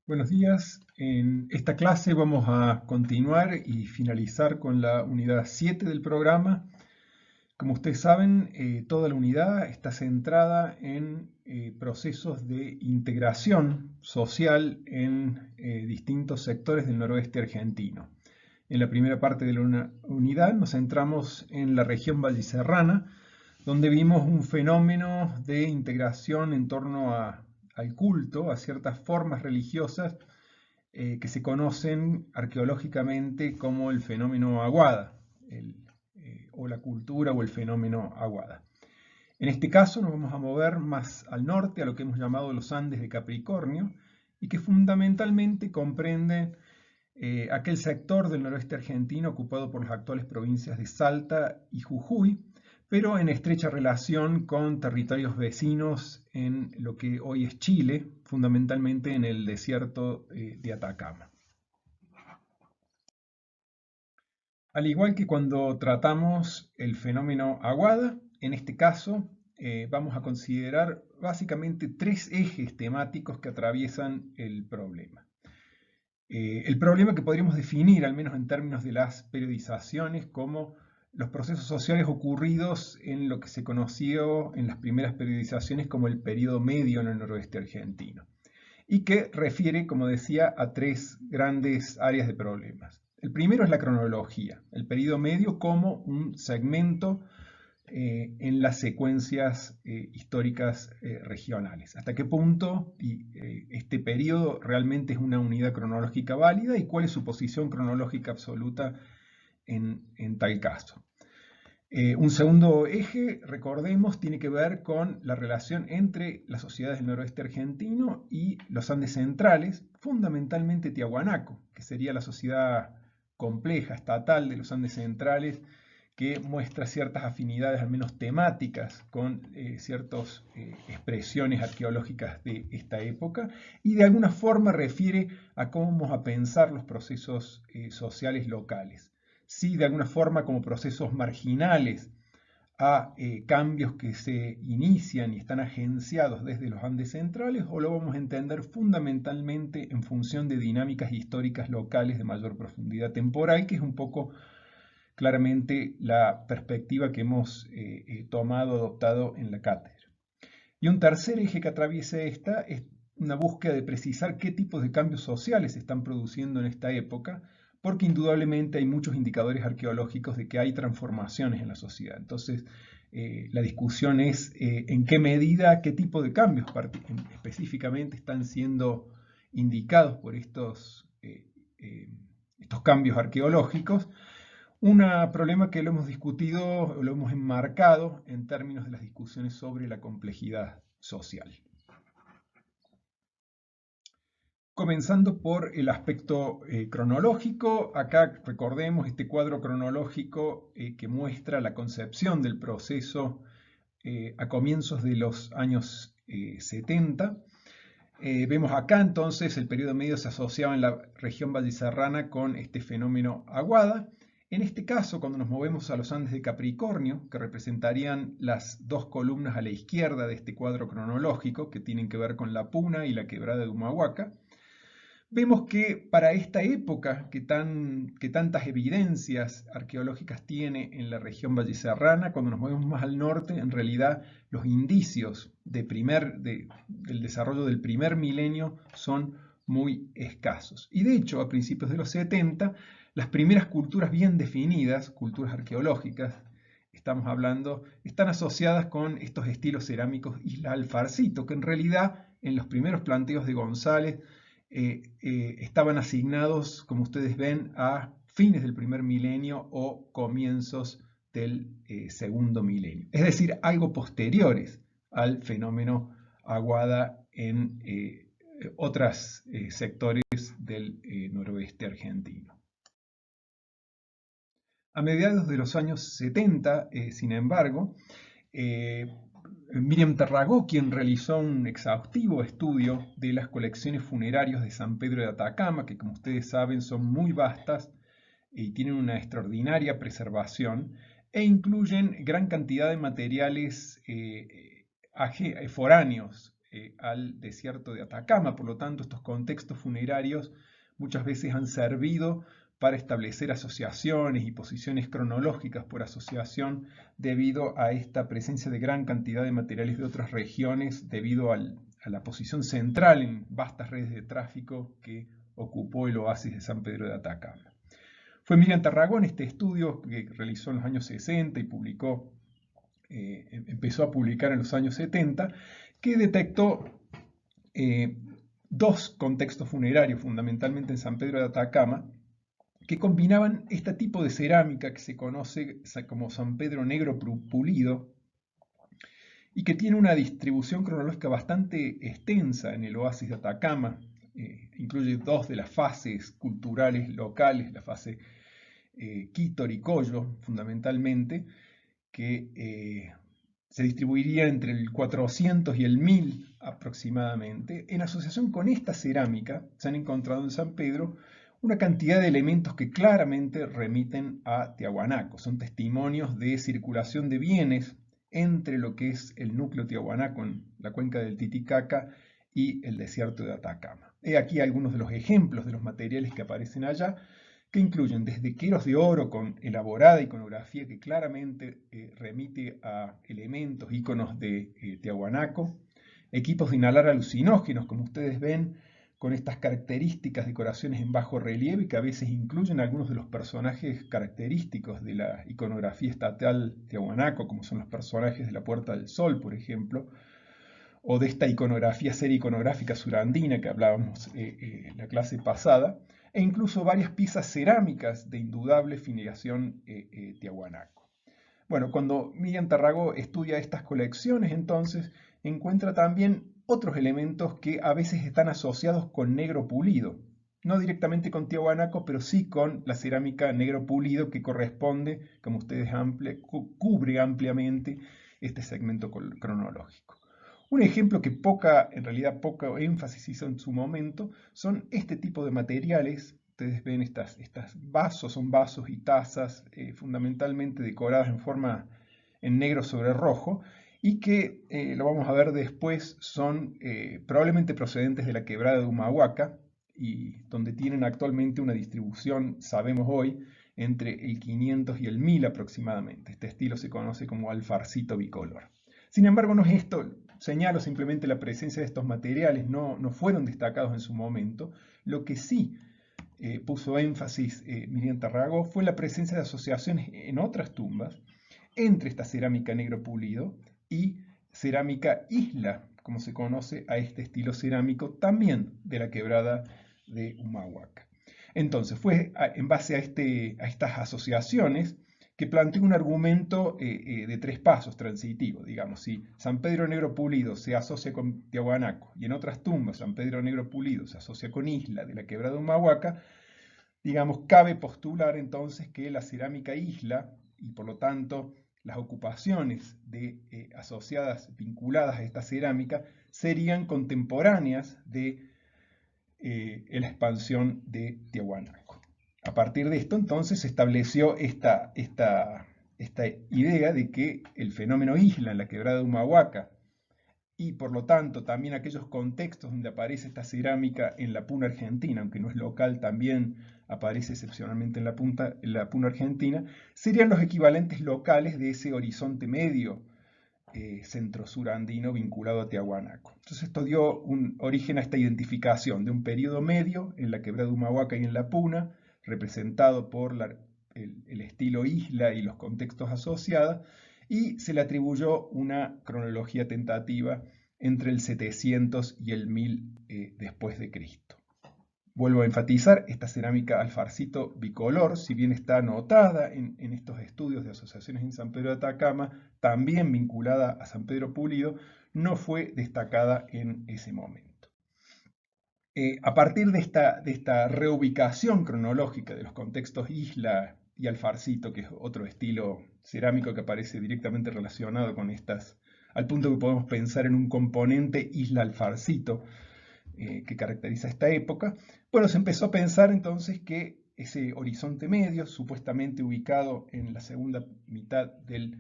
Buenos días. En esta clase vamos a continuar y finalizar con la unidad 7 del programa. Como ustedes saben, toda la unidad está centrada en procesos de integración social en distintos sectores del noroeste argentino. En la primera parte de la unidad nos centramos en la región valliserrana, donde vimos un fenómeno de integración en torno al culto, a ciertas formas religiosas que se conocen arqueológicamente como el fenómeno Aguada, o la cultura o el fenómeno Aguada. En este caso nos vamos a mover más al norte, a lo que hemos llamado los Andes de Capricornio, y que fundamentalmente comprenden aquel sector del noroeste argentino ocupado por las actuales provincias de Salta y Jujuy, pero en estrecha relación con territorios vecinos en lo que hoy es Chile, fundamentalmente en el desierto de Atacama. Al igual que cuando tratamos el fenómeno Aguada, en este caso vamos a considerar básicamente tres ejes temáticos que atraviesan el problema. El problema que podríamos definir, al menos en términos de las periodizaciones, como los procesos sociales ocurridos en lo que se conoció en las primeras periodizaciones como el periodo medio en el noroeste argentino, y que refiere, como decía, a tres grandes áreas de problemas. El primero es la cronología, el periodo medio como un segmento en las secuencias históricas regionales. ¿Hasta qué punto este periodo realmente es una unidad cronológica válida y cuál es su posición cronológica absoluta en tal caso? Un segundo eje, recordemos, tiene que ver con la relación entre las sociedades del noroeste argentino y los Andes centrales, fundamentalmente Tiahuanaco, que sería la sociedad compleja, estatal de los Andes centrales, que muestra ciertas afinidades, al menos temáticas, con ciertas expresiones arqueológicas de esta época, y de alguna forma refiere a cómo vamos a pensar los procesos sociales locales. Sí, de alguna forma como procesos marginales a cambios que se inician y están agenciados desde los Andes centrales, o lo vamos a entender fundamentalmente en función de dinámicas históricas locales de mayor profundidad temporal, que es un poco claramente la perspectiva que hemos tomado, adoptado en la cátedra. Y un tercer eje que atraviesa esta es una búsqueda de precisar qué tipos de cambios sociales se están produciendo en esta época, porque indudablemente hay muchos indicadores arqueológicos de que hay transformaciones en la sociedad. Entonces, la discusión es en qué medida, qué tipo de cambios específicamente están siendo indicados por estos cambios arqueológicos. Un problema que lo hemos discutido, lo hemos enmarcado en términos de las discusiones sobre la complejidad social. Comenzando por el aspecto cronológico, acá recordemos este cuadro cronológico que muestra la concepción del proceso a comienzos de los años 70. Vemos acá entonces el periodo medio se asociaba en la región valliserrana con este fenómeno Aguada. En este caso, cuando nos movemos a los Andes de Capricornio, que representarían las dos columnas a la izquierda de este cuadro cronológico, que tienen que ver con la Puna y la quebrada de Humahuaca, vemos que para esta época que tantas evidencias arqueológicas tiene en la región valliserrana, cuando nos movemos más al norte, en realidad los indicios del desarrollo del primer milenio son muy escasos. Y de hecho, a principios de los 70, las primeras culturas bien definidas, culturas arqueológicas, estamos hablando, están asociadas con estos estilos cerámicos Isla Alfarcito, que en realidad en los primeros planteos de González estaban asignados, como ustedes ven, a fines del primer milenio o comienzos del segundo milenio. Es decir, algo posteriores al fenómeno Aguada en otros sectores del noroeste argentino. A mediados de los años 70, sin embargo, Miriam Tarragó, quien realizó un exhaustivo estudio de las colecciones funerarias de San Pedro de Atacama, que como ustedes saben son muy vastas y tienen una extraordinaria preservación, e incluyen gran cantidad de materiales foráneos al desierto de Atacama. Por lo tanto, estos contextos funerarios muchas veces han servido para establecer asociaciones y posiciones cronológicas por asociación debido a esta presencia de gran cantidad de materiales de otras regiones, debido a la posición central en vastas redes de tráfico que ocupó el oasis de San Pedro de Atacama. Fue Miriam Tarragón este estudio que realizó en los años 60 y publicó, empezó a publicar en los años 70, que detectó dos contextos funerarios, fundamentalmente en San Pedro de Atacama, que combinaban este tipo de cerámica que se conoce como San Pedro Negro Pulido y que tiene una distribución cronológica bastante extensa en el oasis de Atacama. Incluye dos de las fases culturales locales, la fase Quito-Ricollo, fundamentalmente, que se distribuiría entre el 400 y el 1000 aproximadamente. En asociación con esta cerámica se han encontrado en San Pedro una cantidad de elementos que claramente remiten a Tiahuanaco. Son testimonios de circulación de bienes entre lo que es el núcleo tiahuanaco en la cuenca del Titicaca y el desierto de Atacama. He aquí algunos de los ejemplos de los materiales que aparecen allá, que incluyen desde queros de oro con elaborada iconografía que claramente remite a elementos, íconos de Tiahuanaco, equipos de inhalar alucinógenos, como ustedes ven, con estas características decoraciones en bajo relieve que a veces incluyen algunos de los personajes característicos de la iconografía estatal tiahuanaco, como son los personajes de la Puerta del Sol, por ejemplo, o de esta iconografía, serie iconográfica surandina que hablábamos la clase pasada, e incluso varias piezas cerámicas de indudable filiación tiahuanaco. Bueno, cuando Miriam Tarragó estudia estas colecciones, entonces encuentra también otros elementos que a veces están asociados con negro pulido. No directamente con tiahuanaco, pero sí con la cerámica negro pulido que corresponde, como ustedes cubre ampliamente este segmento cronológico. Un ejemplo que en realidad poco énfasis hizo en su momento, son este tipo de materiales. Ustedes ven estas vasos, son vasos y tazas fundamentalmente decoradas en negro sobre rojo, y que, lo vamos a ver después, son probablemente procedentes de la quebrada de Humahuaca, y donde tienen actualmente una distribución, sabemos hoy, entre el 500 y el 1000 aproximadamente. Este estilo se conoce como alfarcito bicolor. Sin embargo, no es esto, señalo simplemente la presencia de estos materiales, no fueron destacados en su momento. Lo que sí puso énfasis Miriam Tarragó fue la presencia de asociaciones en otras tumbas entre esta cerámica negro pulido y cerámica isla, como se conoce a este estilo cerámico también de la quebrada de Humahuaca. Entonces fue en base a estas asociaciones que planteó un argumento de tres pasos transitivo. Digamos, si San Pedro Negro Pulido se asocia con Tiahuanaco y en otras tumbas San Pedro Negro Pulido se asocia con Isla de la quebrada de Humahuaca, digamos, cabe postular entonces que la cerámica Isla, y por lo tanto las ocupaciones asociadas, vinculadas a esta cerámica, serían contemporáneas de la expansión de Tiahuanaco. A partir de esto, entonces, se estableció esta idea de que el fenómeno isla en la quebrada de Humahuaca y, por lo tanto, también aquellos contextos donde aparece esta cerámica en la Puna Argentina, aunque no es local, también aparece excepcionalmente en la Puna Argentina, serían los equivalentes locales de ese horizonte medio centro-sur andino vinculado a Tiahuanaco. Entonces esto dio origen a esta identificación de un periodo medio en la quebrada de Humahuaca y en la Puna, representado por el estilo isla y los contextos asociados, y se le atribuyó una cronología tentativa entre el 700 y el 1000 después de Cristo. Vuelvo a enfatizar, esta cerámica alfarcito bicolor, si bien está anotada en estos estudios de asociaciones en San Pedro de Atacama, también vinculada a San Pedro Pulido, no fue destacada en ese momento. A partir de esta reubicación cronológica de los contextos isla y alfarcito, que es otro estilo cerámico que aparece directamente relacionado con estas, al punto que podemos pensar en un componente isla alfarcito, que caracteriza esta época, bueno, se empezó a pensar entonces que ese horizonte medio, supuestamente ubicado en la segunda mitad del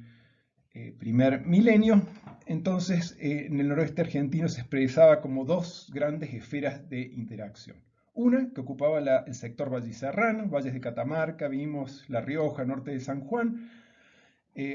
primer milenio. Entonces, en el noroeste argentino se expresaba como dos grandes esferas de interacción. Una que ocupaba el sector valliserrano, valles de Catamarca, vimos La Rioja, norte de San Juan,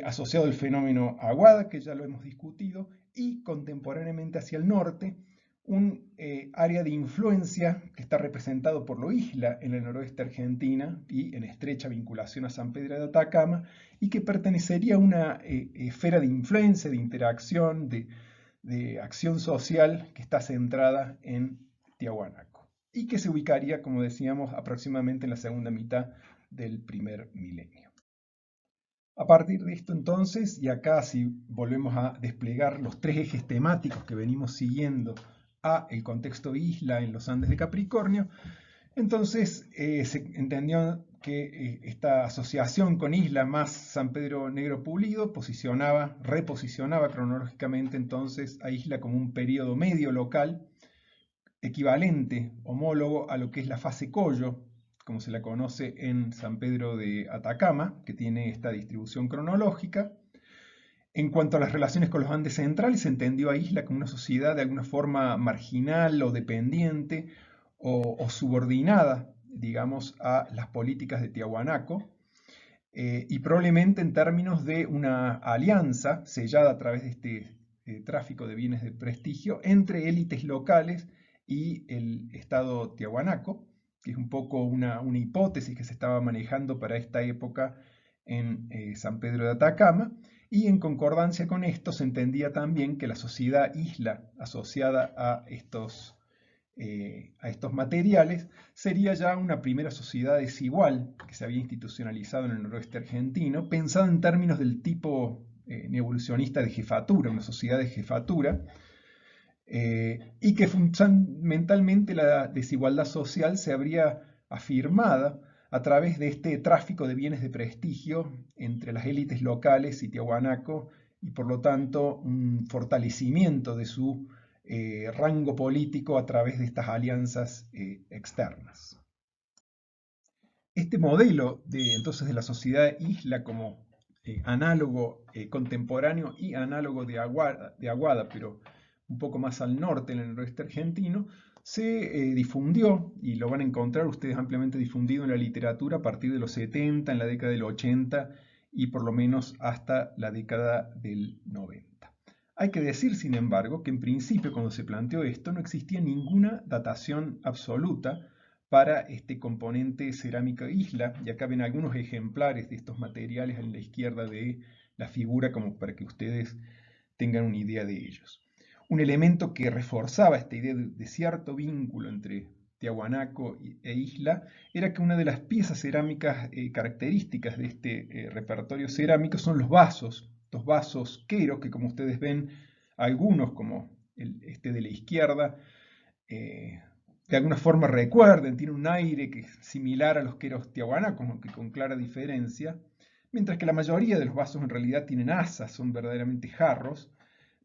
asociado al fenómeno Aguada, que ya lo hemos discutido, y contemporáneamente hacia el norte, un área de influencia que está representado por lo Isla en el noroeste argentina y en estrecha vinculación a San Pedro de Atacama, y que pertenecería a una esfera de influencia, de interacción, de acción social que está centrada en Tiahuanaco y que se ubicaría, como decíamos, aproximadamente en la segunda mitad del primer milenio. A partir de esto entonces, y acá si volvemos a desplegar los tres ejes temáticos que venimos siguiendo a el contexto isla en los Andes de Capricornio, entonces se entendió que esta asociación con isla más San Pedro Negro Pulido reposicionaba cronológicamente entonces a isla como un periodo medio local, equivalente, homólogo a lo que es la fase Collo, como se la conoce en San Pedro de Atacama, que tiene esta distribución cronológica. En cuanto a las relaciones con los Andes centrales, se entendió a Isla como una sociedad de alguna forma marginal o dependiente o subordinada, digamos, a las políticas de Tiahuanaco, y probablemente en términos de una alianza sellada a través de este tráfico de bienes de prestigio entre élites locales y el Estado tiahuanaco, que es un poco una hipótesis que se estaba manejando para esta época en San Pedro de Atacama, y en concordancia con esto se entendía también que la sociedad isla asociada a estos materiales sería ya una primera sociedad desigual que se había institucionalizado en el noroeste argentino, pensada en términos del tipo neovolucionista de jefatura, una sociedad de jefatura, y que fundamentalmente la desigualdad social se habría afirmada a través de este tráfico de bienes de prestigio entre las élites locales y Tiahuanaco, y por lo tanto un fortalecimiento de su rango político a través de estas alianzas externas. Este modelo entonces de la sociedad isla como análogo contemporáneo y análogo de Aguada, pero un poco más al norte, en el noroeste argentino, se difundió, y lo van a encontrar ustedes ampliamente difundido en la literatura a partir de los 70, en la década del 80 y por lo menos hasta la década del 90. Hay que decir, sin embargo, que en principio cuando se planteó esto no existía ninguna datación absoluta para este componente cerámica isla, y acá ven algunos ejemplares de estos materiales en la izquierda de la figura como para que ustedes tengan una idea de ellos. Un elemento que reforzaba esta idea de cierto vínculo entre Tiahuanaco e isla era que una de las piezas cerámicas características de este repertorio cerámico son los vasos queros, que como ustedes ven, algunos como este de la izquierda, de alguna forma recuerden, tiene un aire que es similar a los queros tiahuanacos, aunque con clara diferencia, mientras que la mayoría de los vasos en realidad tienen asas, son verdaderamente jarros,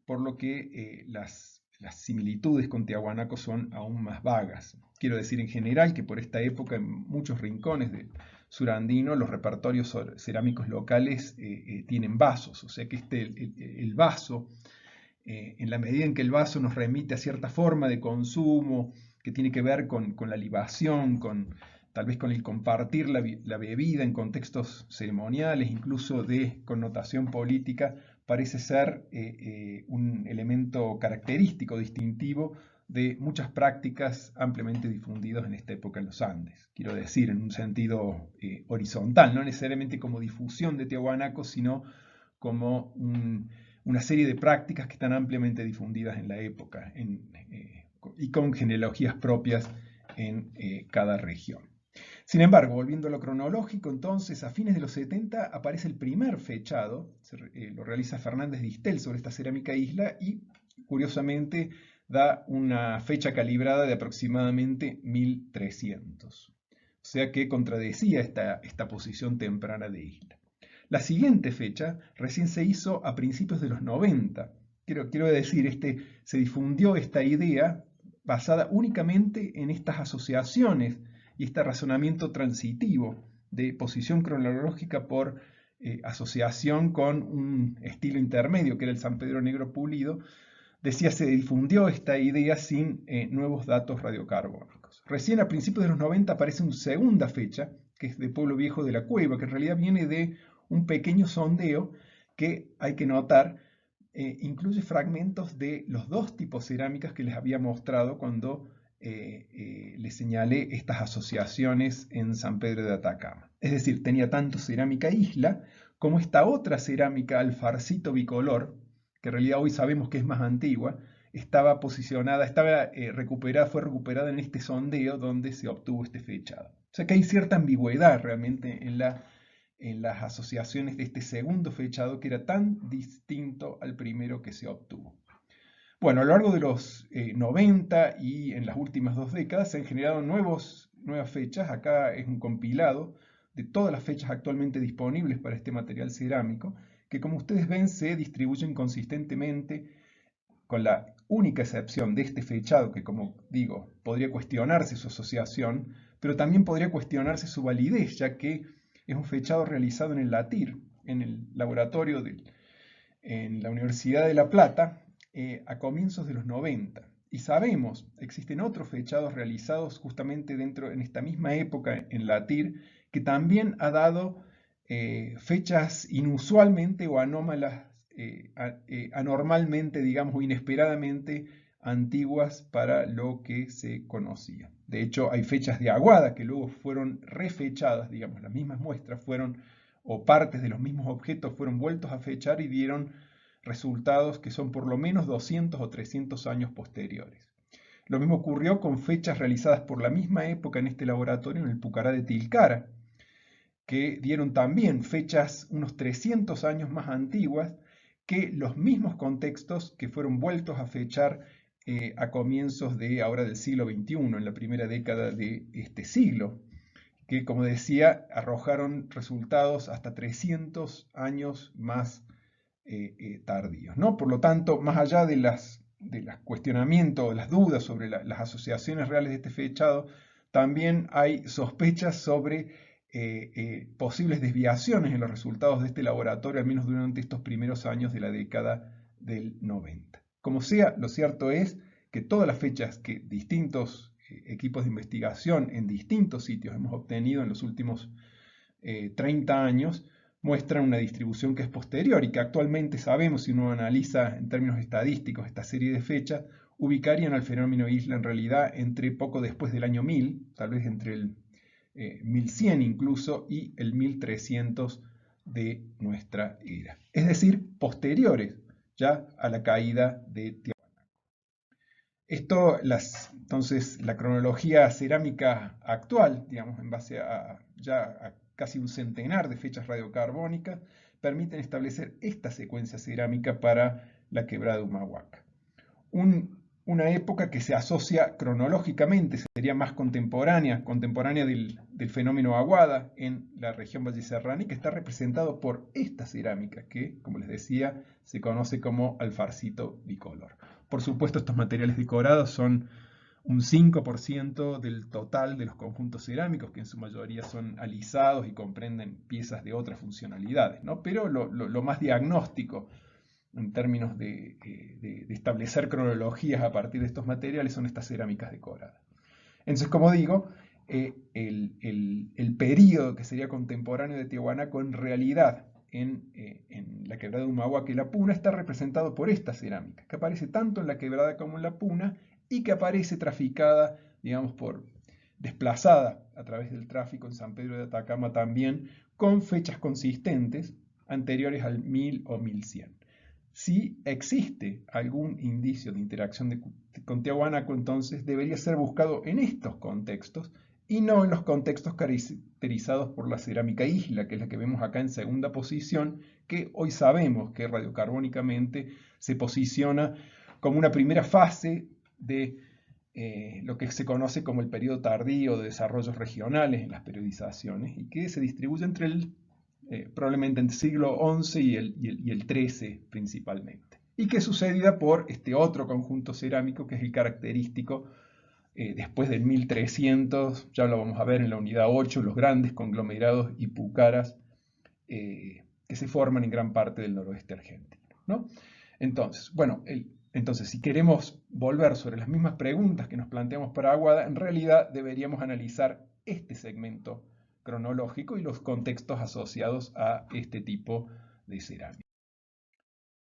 por lo que las similitudes con Tiahuanaco son aún más vagas. Quiero decir en general que por esta época en muchos rincones del surandino los repertorios cerámicos locales tienen vasos, o sea que el vaso, en la medida en que el vaso nos remite a cierta forma de consumo, que tiene que ver con la libación, tal vez con el compartir la bebida en contextos ceremoniales, incluso de connotación política, parece ser un elemento característico, distintivo de muchas prácticas ampliamente difundidas en esta época en los Andes. Quiero decir, en un sentido horizontal, no necesariamente como difusión de Tiahuanaco, sino como una serie de prácticas que están ampliamente difundidas en la época y con genealogías propias en cada región. Sin embargo, volviendo a lo cronológico, entonces a fines de los 70 aparece el primer fechado, lo realiza Fernández de Istel sobre esta cerámica isla y curiosamente da una fecha calibrada de aproximadamente 1300. O sea que contradecía esta posición temprana de isla. La siguiente fecha recién se hizo a principios de los 90. Quiero decir, se difundió esta idea basada únicamente en estas asociaciones y este razonamiento transitivo de posición cronológica por asociación con un estilo intermedio, que era el San Pedro Negro pulido, decía se difundió esta idea sin nuevos datos radiocarbónicos. Recién a principios de los 90 aparece una segunda fecha, que es de Pueblo Viejo de la Cueva, que en realidad viene de un pequeño sondeo que hay que notar, incluye fragmentos de los dos tipos de cerámicas que les había mostrado cuando les señalé estas asociaciones en San Pedro de Atacama. Es decir, tenía tanto cerámica isla como esta otra cerámica alfarcito bicolor, que en realidad hoy sabemos que es más antigua, estaba posicionada, fue recuperada en este sondeo donde se obtuvo este fechado. O sea que hay cierta ambigüedad realmente en las asociaciones de este segundo fechado que era tan distinto al primero que se obtuvo. Bueno, a lo largo de los 90 y en las últimas 2 décadas se han generado nuevas fechas. Acá es un compilado de todas las fechas actualmente disponibles para este material cerámico, que como ustedes ven se distribuyen consistentemente, con la única excepción de este fechado, que como digo, podría cuestionarse su asociación, pero también podría cuestionarse su validez, ya que es un fechado realizado en el LATIR, en el laboratorio en la Universidad de La Plata, a comienzos de los 90. Y sabemos, existen otros fechados realizados justamente en esta misma época en LATIR, que también ha dado fechas inusualmente o anómalas, anormalmente, digamos, o inesperadamente antiguas para lo que se conocía. De hecho, hay fechas de Aguada que luego fueron refechadas, digamos, las mismas muestras fueron, o partes de los mismos objetos fueron vueltos a fechar y dieron resultados que son por lo menos 200 o 300 años posteriores. Lo mismo ocurrió con fechas realizadas por la misma época en este laboratorio en el Pucará de Tilcara, que dieron también fechas unos 300 años más antiguas que los mismos contextos que fueron vueltos a fechar a comienzos de ahora del siglo XXI, en la primera década de este siglo, que como decía, arrojaron resultados hasta 300 años más tardíos, ¿no? Por lo tanto, más allá de los cuestionamientos, las dudas sobre las asociaciones reales de este fechado, también hay sospechas sobre posibles desviaciones en los resultados de este laboratorio, al menos durante estos primeros años de la década del 90. Como sea, lo cierto es que todas las fechas que distintos equipos de investigación en distintos sitios hemos obtenido en los últimos 30 años muestran una distribución que es posterior y que actualmente sabemos, si uno analiza en términos estadísticos esta serie de fechas, ubicarían al fenómeno isla en realidad entre poco después del año 1000, tal vez entre el 1100 incluso, y el 1300 de nuestra era. Es decir, posteriores ya a la caída de Tiahuanaco. Entonces, la cronología cerámica actual, digamos, en base a casi un centenar de fechas radiocarbónicas, permiten establecer esta secuencia cerámica para la quebrada de Humahuaca. Una época que se asocia cronológicamente, sería más contemporánea del fenómeno Aguada en la región valliserrana y que está representado por esta cerámica que, como les decía, se conoce como alfarcito bicolor. Por supuesto, estos materiales decorados son un 5% del total de los conjuntos cerámicos, que en su mayoría son alisados y comprenden piezas de otras funcionalidades, ¿no? Pero lo más diagnóstico en términos de establecer cronologías a partir de estos materiales son estas cerámicas decoradas. Entonces, como digo, el período que sería contemporáneo de Tiahuanaco en realidad en la quebrada de Humahuaca y la Puna está representado por esta cerámica, que aparece tanto en la quebrada como en la Puna y que aparece traficada, digamos, desplazada a través del tráfico en San Pedro de Atacama también, con fechas consistentes anteriores al 1000 o 1100. Si existe algún indicio de interacción con Tiahuanaco, entonces debería ser buscado en estos contextos y no en los contextos caracterizados por la cerámica isla, que es la que vemos acá en segunda posición, que hoy sabemos que radiocarbónicamente se posiciona como una primera fase de lo que se conoce como el periodo tardío de desarrollos regionales en las periodizaciones y que se distribuye probablemente entre el siglo XI y el XIII principalmente, y que es sucedida por este otro conjunto cerámico que es el característico después del 1300, ya lo vamos a ver en la unidad 8, los grandes conglomerados y pucaras que se forman en gran parte del noroeste argentino, ¿no? Entonces, bueno, entonces, si queremos volver sobre las mismas preguntas que nos planteamos para Aguada, en realidad deberíamos analizar este segmento cronológico y los contextos asociados a este tipo de cerámica.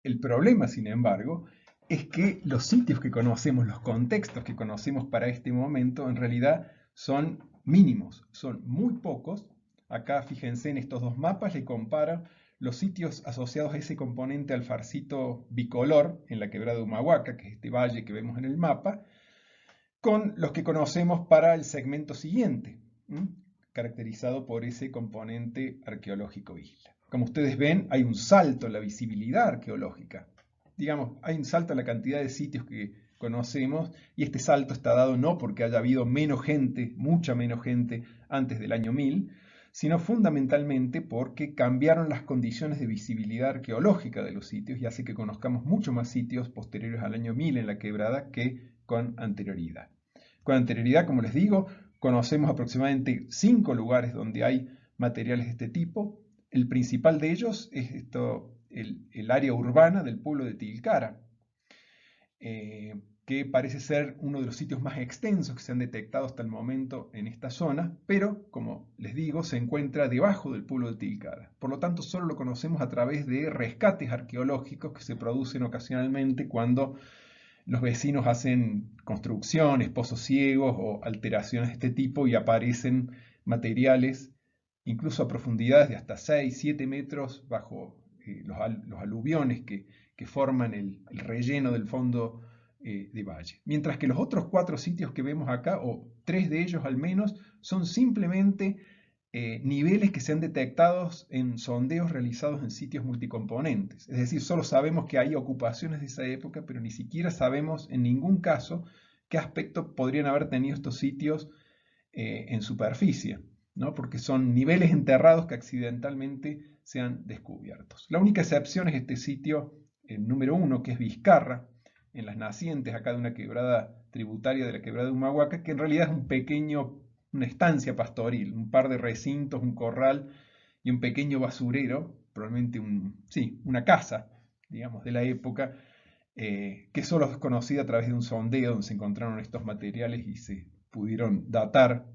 El problema, sin embargo, es que los sitios que conocemos, los contextos que conocemos para este momento, en realidad son mínimos, son muy pocos. Acá fíjense en estos dos mapas, le comparo los sitios asociados a ese componente alfarcito bicolor en la quebrada de Humahuaca, que es este valle que vemos en el mapa, con los que conocemos para el segmento siguiente, caracterizado por ese componente arqueológico isla. Como ustedes ven, hay un salto en la visibilidad arqueológica. Digamos, hay un salto en la cantidad de sitios que conocemos y este salto está dado no porque haya habido menos gente, mucha menos gente antes del año 1000, sino fundamentalmente porque cambiaron las condiciones de visibilidad arqueológica de los sitios y hace que conozcamos mucho más sitios posteriores al año 1000 en la quebrada que con anterioridad. Con anterioridad, como les digo, conocemos aproximadamente 5 lugares donde hay materiales de este tipo. El principal de ellos es el área urbana del pueblo de Tilcara, que parece ser uno de los sitios más extensos que se han detectado hasta el momento en esta zona, pero, como les digo, se encuentra debajo del pueblo de Tilcara. Por lo tanto, solo lo conocemos a través de rescates arqueológicos que se producen ocasionalmente cuando los vecinos hacen construcciones, pozos ciegos o alteraciones de este tipo y aparecen materiales, incluso a profundidades de hasta 6, 7 metros bajo los aluviones que forman el relleno del fondo de valle. Mientras que los otros 4 sitios que vemos acá, o 3 de ellos al menos, son simplemente niveles que se han detectado en sondeos realizados en sitios multicomponentes. Es decir, solo sabemos que hay ocupaciones de esa época, pero ni siquiera sabemos en ningún caso qué aspecto podrían haber tenido estos sitios en superficie, ¿no? Porque son niveles enterrados que accidentalmente se han descubierto. La única excepción es este sitio, el número 1, que es Vizcarra, en las nacientes acá de una quebrada tributaria de la quebrada de Humahuaca, que en realidad es una estancia pastoril, un par de recintos, un corral y un pequeño basurero, probablemente una casa, digamos, de la época, que solo es conocida a través de un sondeo donde se encontraron estos materiales y se pudieron datar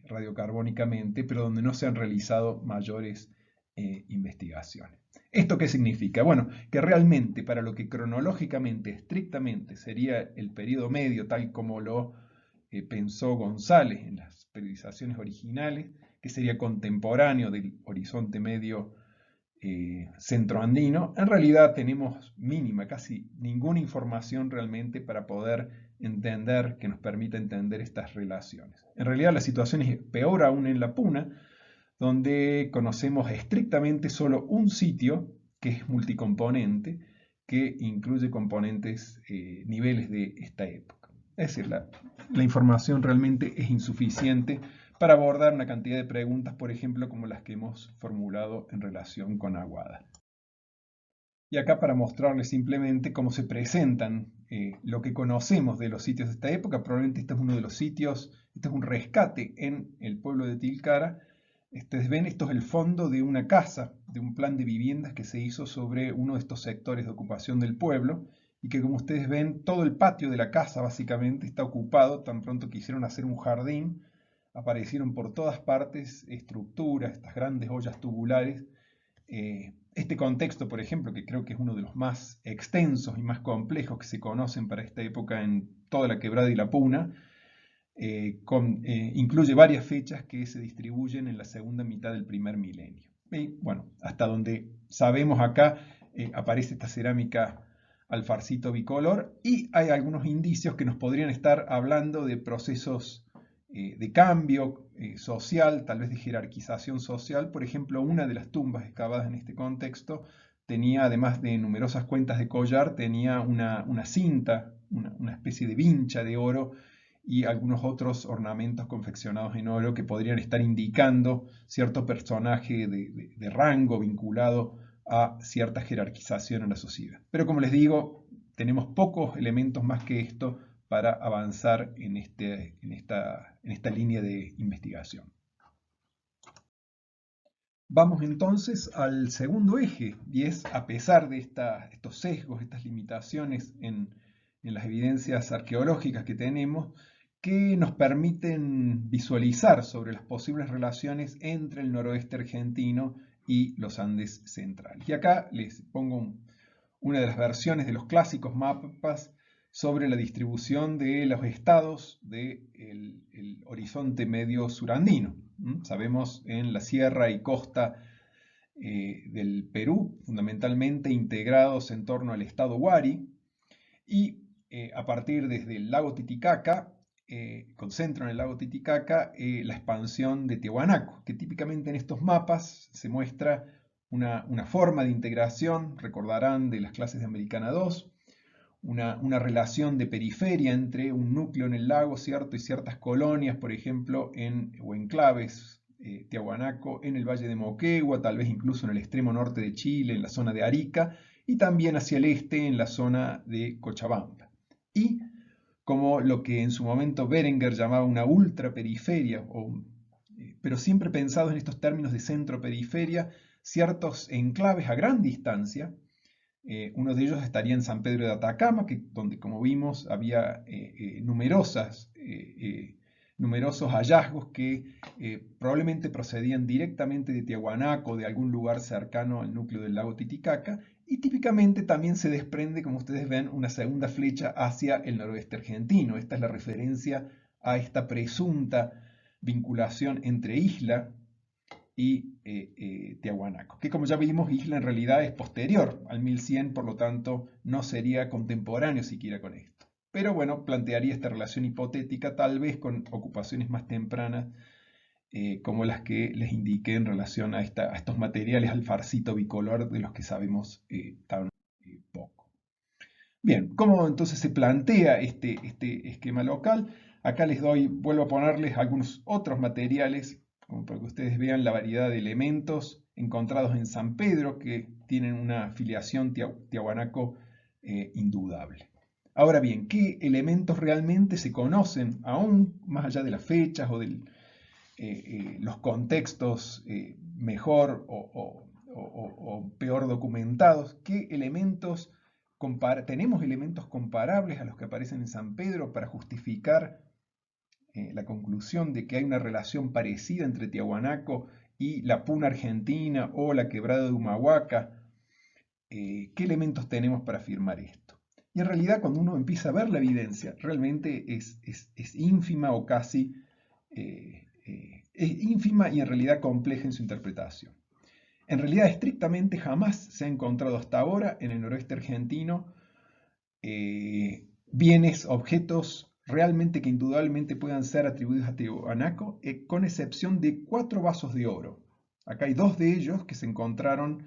radiocarbónicamente, pero donde no se han realizado mayores investigaciones. ¿Esto qué significa? Bueno, que realmente para lo que cronológicamente, estrictamente, sería el periodo medio, tal como lo pensó González en las periodizaciones originales, que sería contemporáneo del horizonte medio centroandino, en realidad tenemos mínima, casi ninguna información realmente para poder entender, que nos permita entender estas relaciones. En realidad la situación es peor aún en la Puna, donde conocemos estrictamente solo un sitio que es multicomponente, que incluye componentes, niveles de esta época. Es decir, la información realmente es insuficiente para abordar una cantidad de preguntas, por ejemplo, como las que hemos formulado en relación con Aguada. Y acá para mostrarles simplemente cómo se presentan lo que conocemos de los sitios de esta época. Probablemente este es uno de los sitios, este es un rescate en el pueblo de Tilcara. Ustedes ven, esto es el fondo de una casa, de un plan de viviendas que se hizo sobre uno de estos sectores de ocupación del pueblo y que, como ustedes ven, todo el patio de la casa básicamente está ocupado. Tan pronto quisieron hacer un jardín, aparecieron por todas partes estructuras, estas grandes ollas tubulares. Este contexto, por ejemplo, que creo que es uno de los más extensos y más complejos que se conocen para esta época en toda la Quebrada y la Puna, incluye varias fechas que se distribuyen en la segunda mitad del primer milenio. Y bueno, hasta donde sabemos acá aparece esta cerámica alfarcito bicolor y hay algunos indicios que nos podrían estar hablando de procesos de cambio social, tal vez de jerarquización social. Por ejemplo, una de las tumbas excavadas en este contexto tenía, además de numerosas cuentas de collar, tenía una cinta, una especie de vincha de oro y algunos otros ornamentos confeccionados en oro que podrían estar indicando cierto personaje de rango vinculado a cierta jerarquización en la sociedad. Pero como les digo, tenemos pocos elementos más que esto para avanzar en esta línea de investigación. Vamos entonces al segundo eje, y es, a pesar de estos sesgos, estas limitaciones en las evidencias arqueológicas que tenemos, que nos permiten visualizar sobre las posibles relaciones entre el noroeste argentino y los Andes centrales. Y acá les pongo una de las versiones de los clásicos mapas sobre la distribución de los estados del horizonte medio surandino. Sabemos en la sierra y costa del Perú, fundamentalmente integrados en torno al estado Huari, y a partir desde el lago Titicaca, con centro en el lago Titicaca, la expansión de Tiahuanaco, que típicamente en estos mapas se muestra una forma de integración, recordarán de las clases de Americana 2, una relación de periferia entre un núcleo en el lago, ¿cierto? Y ciertas colonias, por ejemplo, o enclaves, Tiahuanaco, en el Valle de Moquegua, tal vez incluso en el extremo norte de Chile, en la zona de Arica, y también hacia el este, en la zona de Cochabamba. Y como lo que en su momento Berenguer llamaba una ultraperiferia, pero siempre pensado en estos términos de centro-periferia, ciertos enclaves a gran distancia. Uno de ellos estaría en San Pedro de Atacama, donde, como vimos, había numerosos hallazgos que probablemente procedían directamente de Tiahuanaco o de algún lugar cercano al núcleo del lago Titicaca, y típicamente también se desprende, como ustedes ven, una segunda flecha hacia el noroeste argentino. Esta es la referencia a esta presunta vinculación entre isla y Tiahuanaco, que como ya vimos, Isla en realidad es posterior al 1100, por lo tanto no sería contemporáneo siquiera con esto. Pero bueno, plantearía esta relación hipotética tal vez con ocupaciones más tempranas, como las que les indiqué en relación a estos materiales alfarcito bicolor de los que sabemos tan poco. Bien, ¿cómo entonces se plantea este esquema local? Acá vuelvo a ponerles algunos otros materiales, como para que ustedes vean la variedad de elementos encontrados en San Pedro, que tienen una filiación tiahuanaco indudable. Ahora bien, ¿qué elementos realmente se conocen, aún más allá de las fechas o de los contextos mejor o peor documentados? ¿Qué elementos tenemos elementos comparables a los que aparecen en San Pedro para justificar la conclusión de que hay una relación parecida entre Tiahuanaco y la Puna Argentina o la Quebrada de Humahuaca? ¿Qué elementos tenemos para afirmar esto? Y en realidad, cuando uno empieza a ver la evidencia, realmente es ínfima o casi es ínfima y en realidad compleja en su interpretación. En realidad, estrictamente jamás se ha encontrado hasta ahora en el noroeste argentino bienes, objetos realmente que indudablemente puedan ser atribuidos a Tiahuanaco, con excepción de 4 vasos de oro. Acá hay 2 de ellos que se encontraron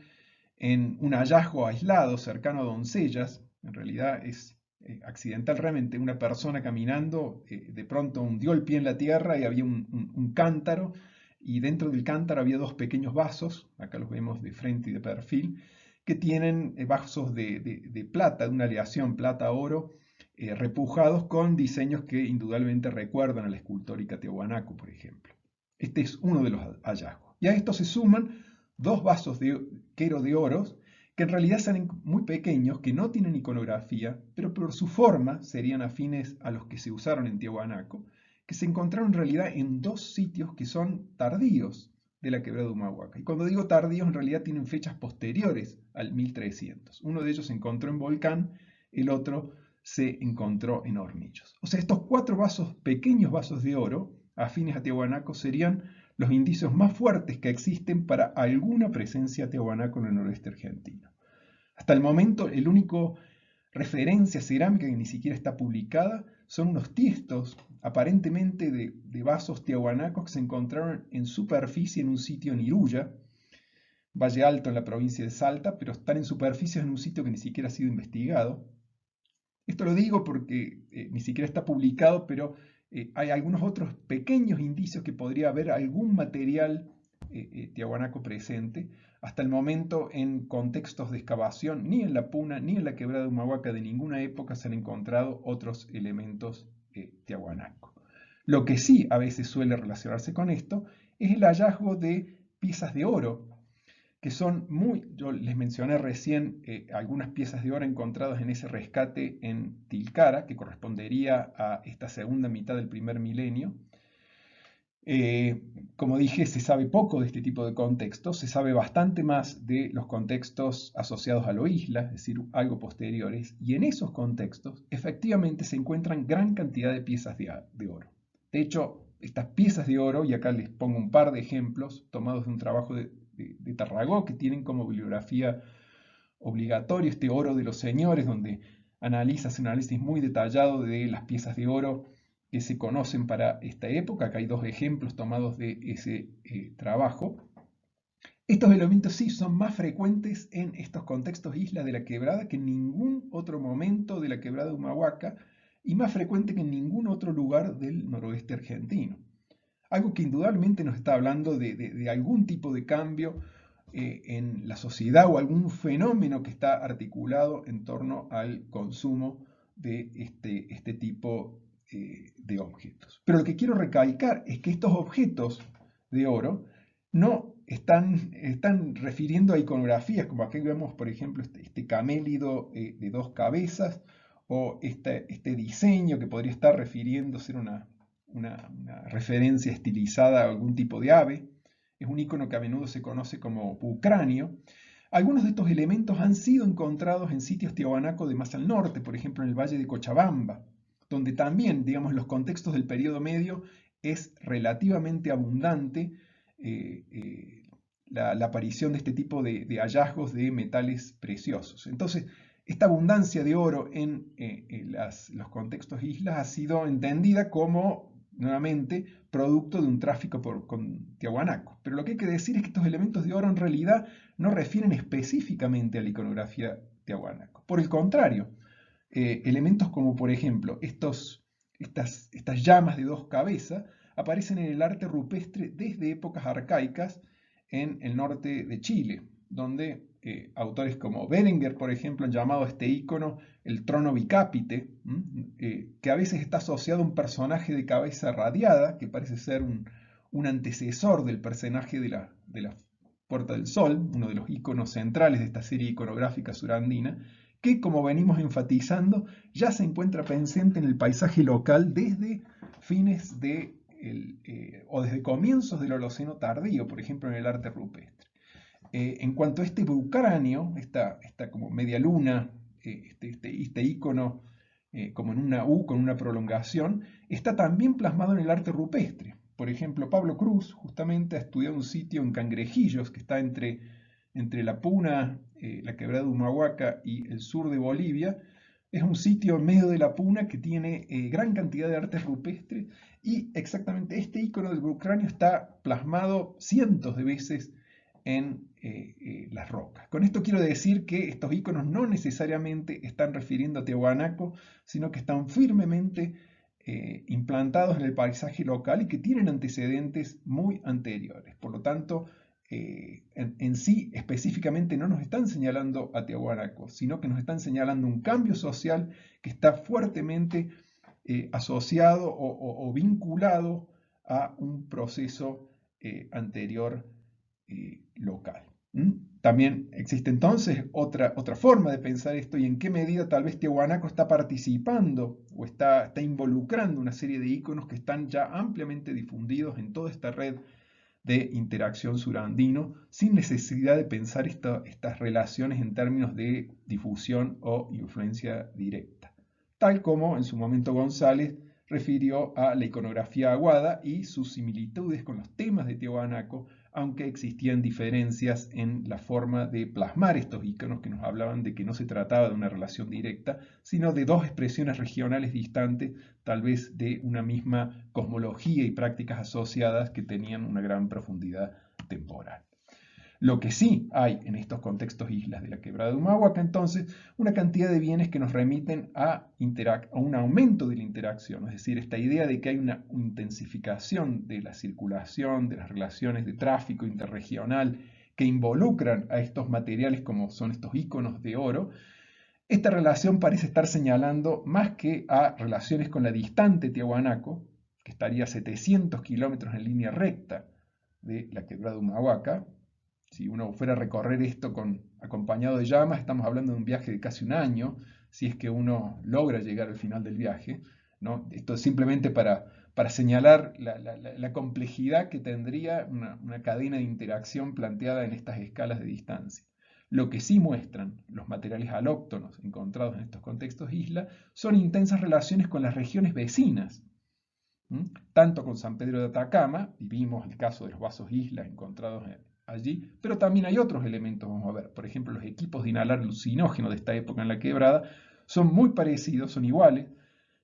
en un hallazgo aislado cercano a Doncellas. En realidad es accidental realmente. Una persona caminando de pronto hundió el pie en la tierra y había un cántaro, y dentro del cántaro había 2 pequeños vasos, acá los vemos de frente y de perfil, que tienen vasos de plata, de una aleación plata-oro, repujados con diseños que indudablemente recuerdan a la escultórica Tiahuanaco, por ejemplo. Este es uno de los hallazgos. Y a esto se suman 2 vasos de quero de oros, que en realidad salen muy pequeños, que no tienen iconografía, pero por su forma serían afines a los que se usaron en Tiahuanaco, que se encontraron en realidad en 2 sitios que son tardíos de la Quebrada de Humahuaca. Y cuando digo tardíos, en realidad tienen fechas posteriores al 1300. Uno de ellos se encontró en Volcán, el otro se encontró en Hornillos. O sea, estos 4 pequeños vasos de oro, afines a Tiahuanaco, serían los indicios más fuertes que existen para alguna presencia tiahuanaco en el noroeste argentino. Hasta el momento, el único referencia cerámica que ni siquiera está publicada son unos tiestos aparentemente de vasos tiahuanacos que se encontraron en superficie en un sitio en Iruya, Valle Alto en la provincia de Salta, pero están en superficie en un sitio que ni siquiera ha sido investigado. Esto lo digo porque ni siquiera está publicado, pero hay algunos otros pequeños indicios que podría haber algún material tiahuanaco presente. Hasta el momento, en contextos de excavación, ni en la Puna ni en la Quebrada de Humahuaca de ninguna época se han encontrado otros elementos tiahuanacos. Lo que sí a veces suele relacionarse con esto es el hallazgo de piezas de oro que son yo les mencioné recién algunas piezas de oro encontradas en ese rescate en Tilcara, que correspondería a esta segunda mitad del primer milenio. Como dije, se sabe poco de este tipo de contextos, se sabe bastante más de los contextos asociados a la isla, es decir, algo posteriores, y en esos contextos efectivamente se encuentran gran cantidad de piezas de oro. De hecho, estas piezas de oro, y acá les pongo un par de ejemplos tomados de un trabajo de Tarragó, que tienen como bibliografía obligatorio este oro de los señores, donde hace un análisis muy detallado de las piezas de oro que se conocen para esta época. Acá hay dos ejemplos tomados de ese trabajo. Estos elementos sí son más frecuentes en estos contextos islas de la quebrada que en ningún otro momento de la quebrada de Humahuaca y más frecuente que en ningún otro lugar del noroeste argentino. Algo que indudablemente nos está hablando de algún tipo de cambio en la sociedad o algún fenómeno que está articulado en torno al consumo de este tipo de objetos. Pero lo que quiero recalcar es que estos objetos de oro no están refiriendo a iconografías, como aquí vemos, por ejemplo, este camélido de dos cabezas, o este diseño que podría estar refiriendo ser una referencia estilizada a algún tipo de ave. Es un icono que a menudo se conoce como bucráneo. Algunos de estos elementos han sido encontrados en sitios tiahuanacos de más al norte, por ejemplo en el valle de Cochabamba, donde también, digamos, en los contextos del periodo medio es relativamente abundante la aparición de este tipo de hallazgos de metales preciosos. Entonces, esta abundancia de oro en los contextos islas ha sido entendida como, nuevamente, producto de un tráfico con Tiahuanaco. Pero lo que hay que decir es que estos elementos de oro en realidad no refieren específicamente a la iconografía Tiahuanaco. Por el contrario, elementos como, por ejemplo, estas llamas de dos cabezas aparecen en el arte rupestre desde épocas arcaicas en el norte de Chile, donde autores como Berenguer, por ejemplo, han llamado a este ícono el trono bicápite, que a veces está asociado a un personaje de cabeza radiada, que parece ser un antecesor del personaje de la Puerta del Sol, uno de los íconos centrales de esta serie iconográfica surandina, que, como venimos enfatizando, ya se encuentra presente en el paisaje local desde fines o desde comienzos del Holoceno tardío, por ejemplo en el arte rupestre. En cuanto a este bucráneo, esta como media luna, este ícono como en una U con una prolongación, está también plasmado en el arte rupestre. Por ejemplo, Pablo Cruz justamente ha estudiado un sitio en Cangrejillos, que está entre la Puna, la quebrada de Humahuaca y el sur de Bolivia. Es un sitio en medio de la Puna que tiene gran cantidad de arte rupestre y exactamente este icono del bucráneo está plasmado cientos de veces en las rocas. Con esto quiero decir que estos iconos no necesariamente están refiriendo a Tiahuanaco, sino que están firmemente implantados en el paisaje local y que tienen antecedentes muy anteriores. Por lo tanto, en sí específicamente no nos están señalando a Tiahuanaco, sino que nos están señalando un cambio social que está fuertemente asociado o vinculado a un proceso anterior local. También existe entonces otra forma de pensar esto y en qué medida tal vez Tiahuanaco está participando o está involucrando una serie de íconos que están ya ampliamente difundidos en toda esta red de interacción surandino sin necesidad de pensar estas relaciones en términos de difusión o influencia directa. Tal como en su momento González refirió a la iconografía aguada y sus similitudes con los temas de Tiahuanaco, aunque existían diferencias en la forma de plasmar estos iconos que nos hablaban de que no se trataba de una relación directa, sino de dos expresiones regionales distantes, tal vez de una misma cosmología y prácticas asociadas que tenían una gran profundidad temporal. Lo que sí hay en estos contextos islas de la quebrada de Humahuaca, entonces, una cantidad de bienes que nos remiten a un aumento de la interacción, es decir, esta idea de que hay una intensificación de la circulación, de las relaciones de tráfico interregional que involucran a estos materiales como son estos íconos de oro. Esta relación parece estar señalando más que a relaciones con la distante Tiahuanaco, que estaría a 700 kilómetros en línea recta de la quebrada de Humahuaca, Si uno fuera a recorrer esto acompañado de llamas, estamos hablando de un viaje de casi un año, si es que uno logra llegar al final del viaje, ¿no? Esto es simplemente para señalar la complejidad que tendría una cadena de interacción planteada en estas escalas de distancia. Lo que sí muestran los materiales alóctonos encontrados en estos contextos isla son intensas relaciones con las regiones vecinas, tanto con San Pedro de Atacama, y vimos el caso de los vasos islas encontrados allí, pero también hay otros elementos, vamos a ver, por ejemplo, los equipos de inhalar alucinógeno de esta época en la quebrada son muy parecidos, son iguales,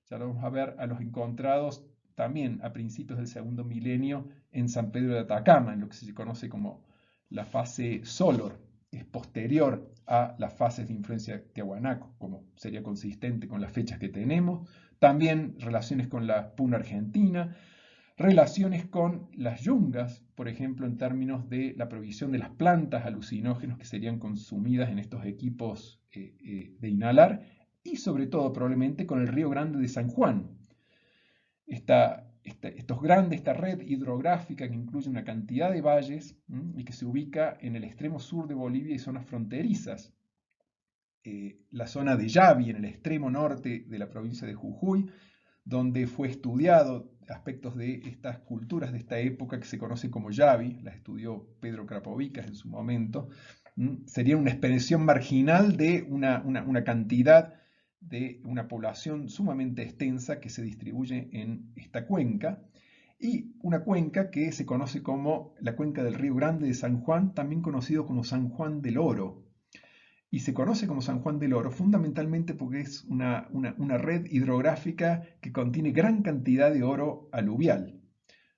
ya lo vamos a ver, a los encontrados también a principios del segundo milenio en San Pedro de Atacama, en lo que se conoce como la fase Solor, es posterior a las fases de influencia de Tiahuanaco, como sería consistente con las fechas que tenemos. También relaciones con la Puna Argentina, relaciones con las yungas, por ejemplo, en términos de la provisión de las plantas alucinógenos que serían consumidas en estos equipos de inhalar, y sobre todo probablemente con el Río Grande de San Juan. Esta red hidrográfica que incluye una cantidad de valles y que se ubica en el extremo sur de Bolivia y zonas fronterizas. La zona de Yavi, en el extremo norte de la provincia de Jujuy, donde fue estudiado aspectos de estas culturas de esta época que se conoce como Yavi, las estudió Pedro Krapovicas en su momento. Sería una expresión marginal de una cantidad de una población sumamente extensa que se distribuye en esta cuenca, y una cuenca que se conoce como la cuenca del Río Grande de San Juan, también conocido como San Juan del Oro. Y se conoce como San Juan del Oro fundamentalmente porque es una red hidrográfica que contiene gran cantidad de oro aluvial,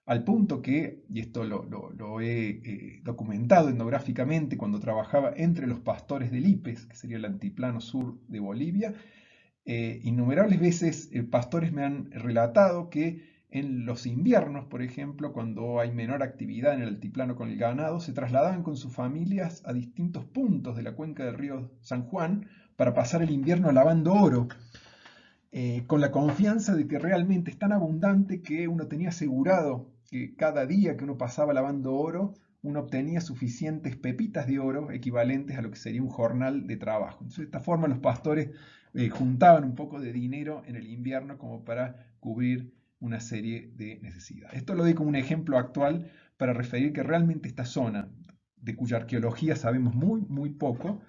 al punto que, y esto lo he documentado etnográficamente cuando trabajaba entre los pastores del Ipes, que sería el altiplano sur de Bolivia, innumerables veces pastores me han relatado que en los inviernos, por ejemplo, cuando hay menor actividad en el altiplano con el ganado, se trasladaban con sus familias a distintos puntos de la cuenca del río San Juan para pasar el invierno lavando oro, con la confianza de que realmente es tan abundante que uno tenía asegurado que cada día que uno pasaba lavando oro, uno obtenía suficientes pepitas de oro equivalentes a lo que sería un jornal de trabajo. Entonces, de esta forma los pastores juntaban un poco de dinero en el invierno como para cubrir una serie de necesidades. Esto lo doy como un ejemplo actual para referir que realmente esta zona, de cuya arqueología sabemos muy poco,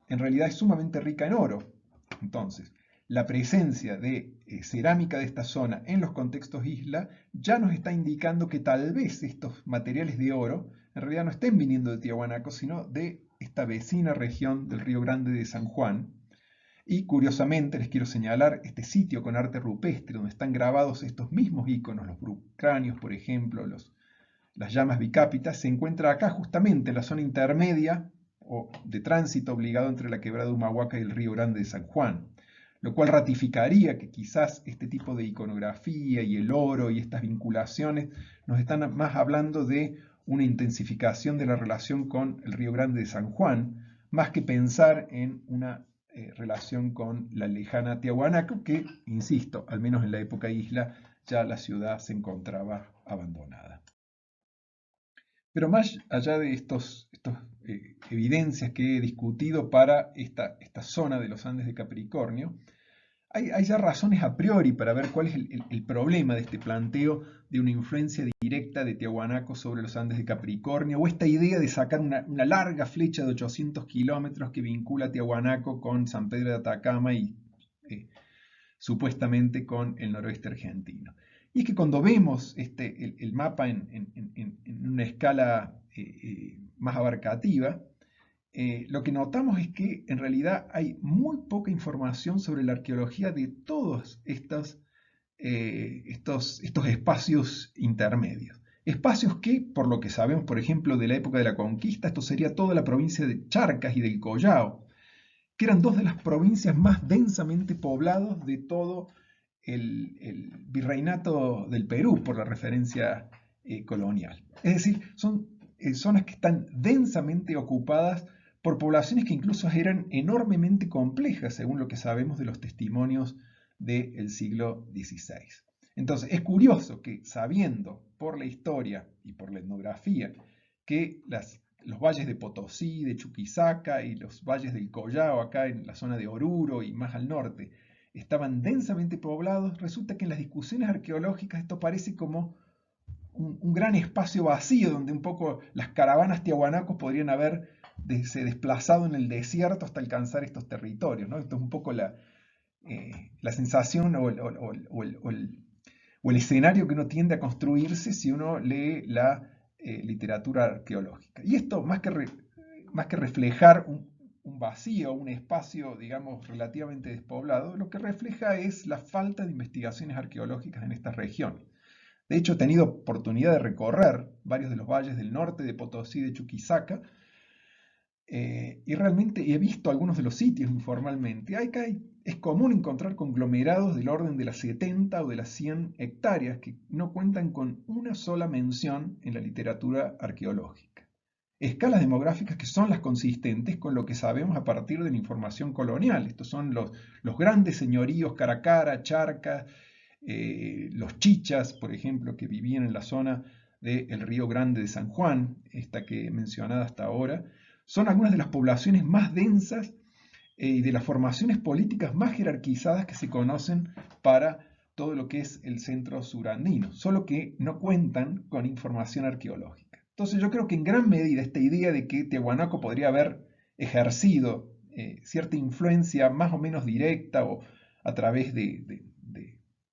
en realidad es sumamente rica en oro. Entonces, la presencia de cerámica de esta zona en los contextos isla ya nos está indicando que tal vez estos materiales de oro en realidad no estén viniendo de Tiahuanaco, sino de esta vecina región del Río Grande de San Juan. Y curiosamente les quiero señalar este sitio con arte rupestre donde están grabados estos mismos iconos, los brucráneos, por ejemplo, las llamas bicápitas, se encuentra acá justamente en la zona intermedia o de tránsito obligado entre la quebrada de Humahuaca y el Río Grande de San Juan, lo cual ratificaría que quizás este tipo de iconografía y el oro y estas vinculaciones nos están más hablando de una intensificación de la relación con el Río Grande de San Juan, más que pensar en una relación con la lejana Tiahuanaco, que, insisto, al menos en la época isla, ya la ciudad se encontraba abandonada. Pero más allá de estas evidencias que he discutido para esta zona de los Andes de Capricornio, hay ya razones a priori para ver cuál es el problema de este planteo de una influencia directa de Tiahuanaco sobre los Andes de Capricornio, o esta idea de sacar una larga flecha de 800 kilómetros que vincula a Tiahuanaco con San Pedro de Atacama y supuestamente con el noroeste argentino. Y es que cuando vemos el mapa en una escala más abarcativa, lo que notamos es que en realidad hay muy poca información sobre la arqueología de todos estos espacios intermedios. Espacios que, por lo que sabemos, por ejemplo, de la época de la conquista, esto sería toda la provincia de Charcas y del Collao, que eran dos de las provincias más densamente pobladas de todo el virreinato del Perú, por la referencia colonial. Es decir, son zonas que están densamente ocupadas por poblaciones que incluso eran enormemente complejas, según lo que sabemos de los testimonios del siglo XVI. Entonces, es curioso que sabiendo por la historia y por la etnografía que las los valles de Potosí, de Chuquisaca y los valles del Collao, acá en la zona de Oruro y más al norte, estaban densamente poblados, resulta que en las discusiones arqueológicas esto parece como un gran espacio vacío donde un poco las caravanas tiahuanacos podrían haberse desplazado en el desierto hasta alcanzar estos territorios, ¿no? Esto es un poco la sensación o el escenario que uno tiende a construirse si uno lee la literatura arqueológica. Y esto, más que reflejar un vacío, un espacio, digamos, relativamente despoblado, lo que refleja es la falta de investigaciones arqueológicas en esta región. De hecho, he tenido oportunidad de recorrer varios de los valles del norte de Potosí, de Chuquisaca, y realmente he visto algunos de los sitios informalmente. Es común encontrar conglomerados del orden de las 70 o de las 100 hectáreas que no cuentan con una sola mención en la literatura arqueológica. Escalas demográficas que son las consistentes con lo que sabemos a partir de la información colonial. Estos son los grandes señoríos Caracara, Charcas, los chichas, por ejemplo, que vivían en la zona del Río Grande de San Juan, esta que he mencionado hasta ahora, son algunas de las poblaciones más densas y de las formaciones políticas más jerarquizadas que se conocen para todo lo que es el centro surandino, solo que no cuentan con información arqueológica. Entonces yo creo que en gran medida esta idea de que Tiahuanaco podría haber ejercido cierta influencia más o menos directa o a través de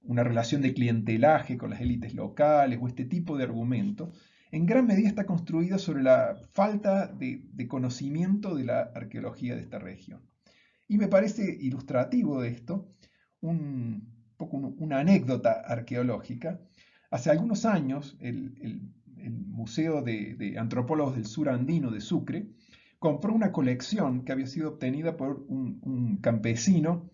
una relación de clientelaje con las élites locales o este tipo de argumentos, en gran medida está construida sobre la falta de conocimiento de la arqueología de esta región. Y me parece ilustrativo de esto una anécdota arqueológica. Hace algunos años el Museo de Antropólogos del Sur Andino de Sucre compró una colección que había sido obtenida por un campesino.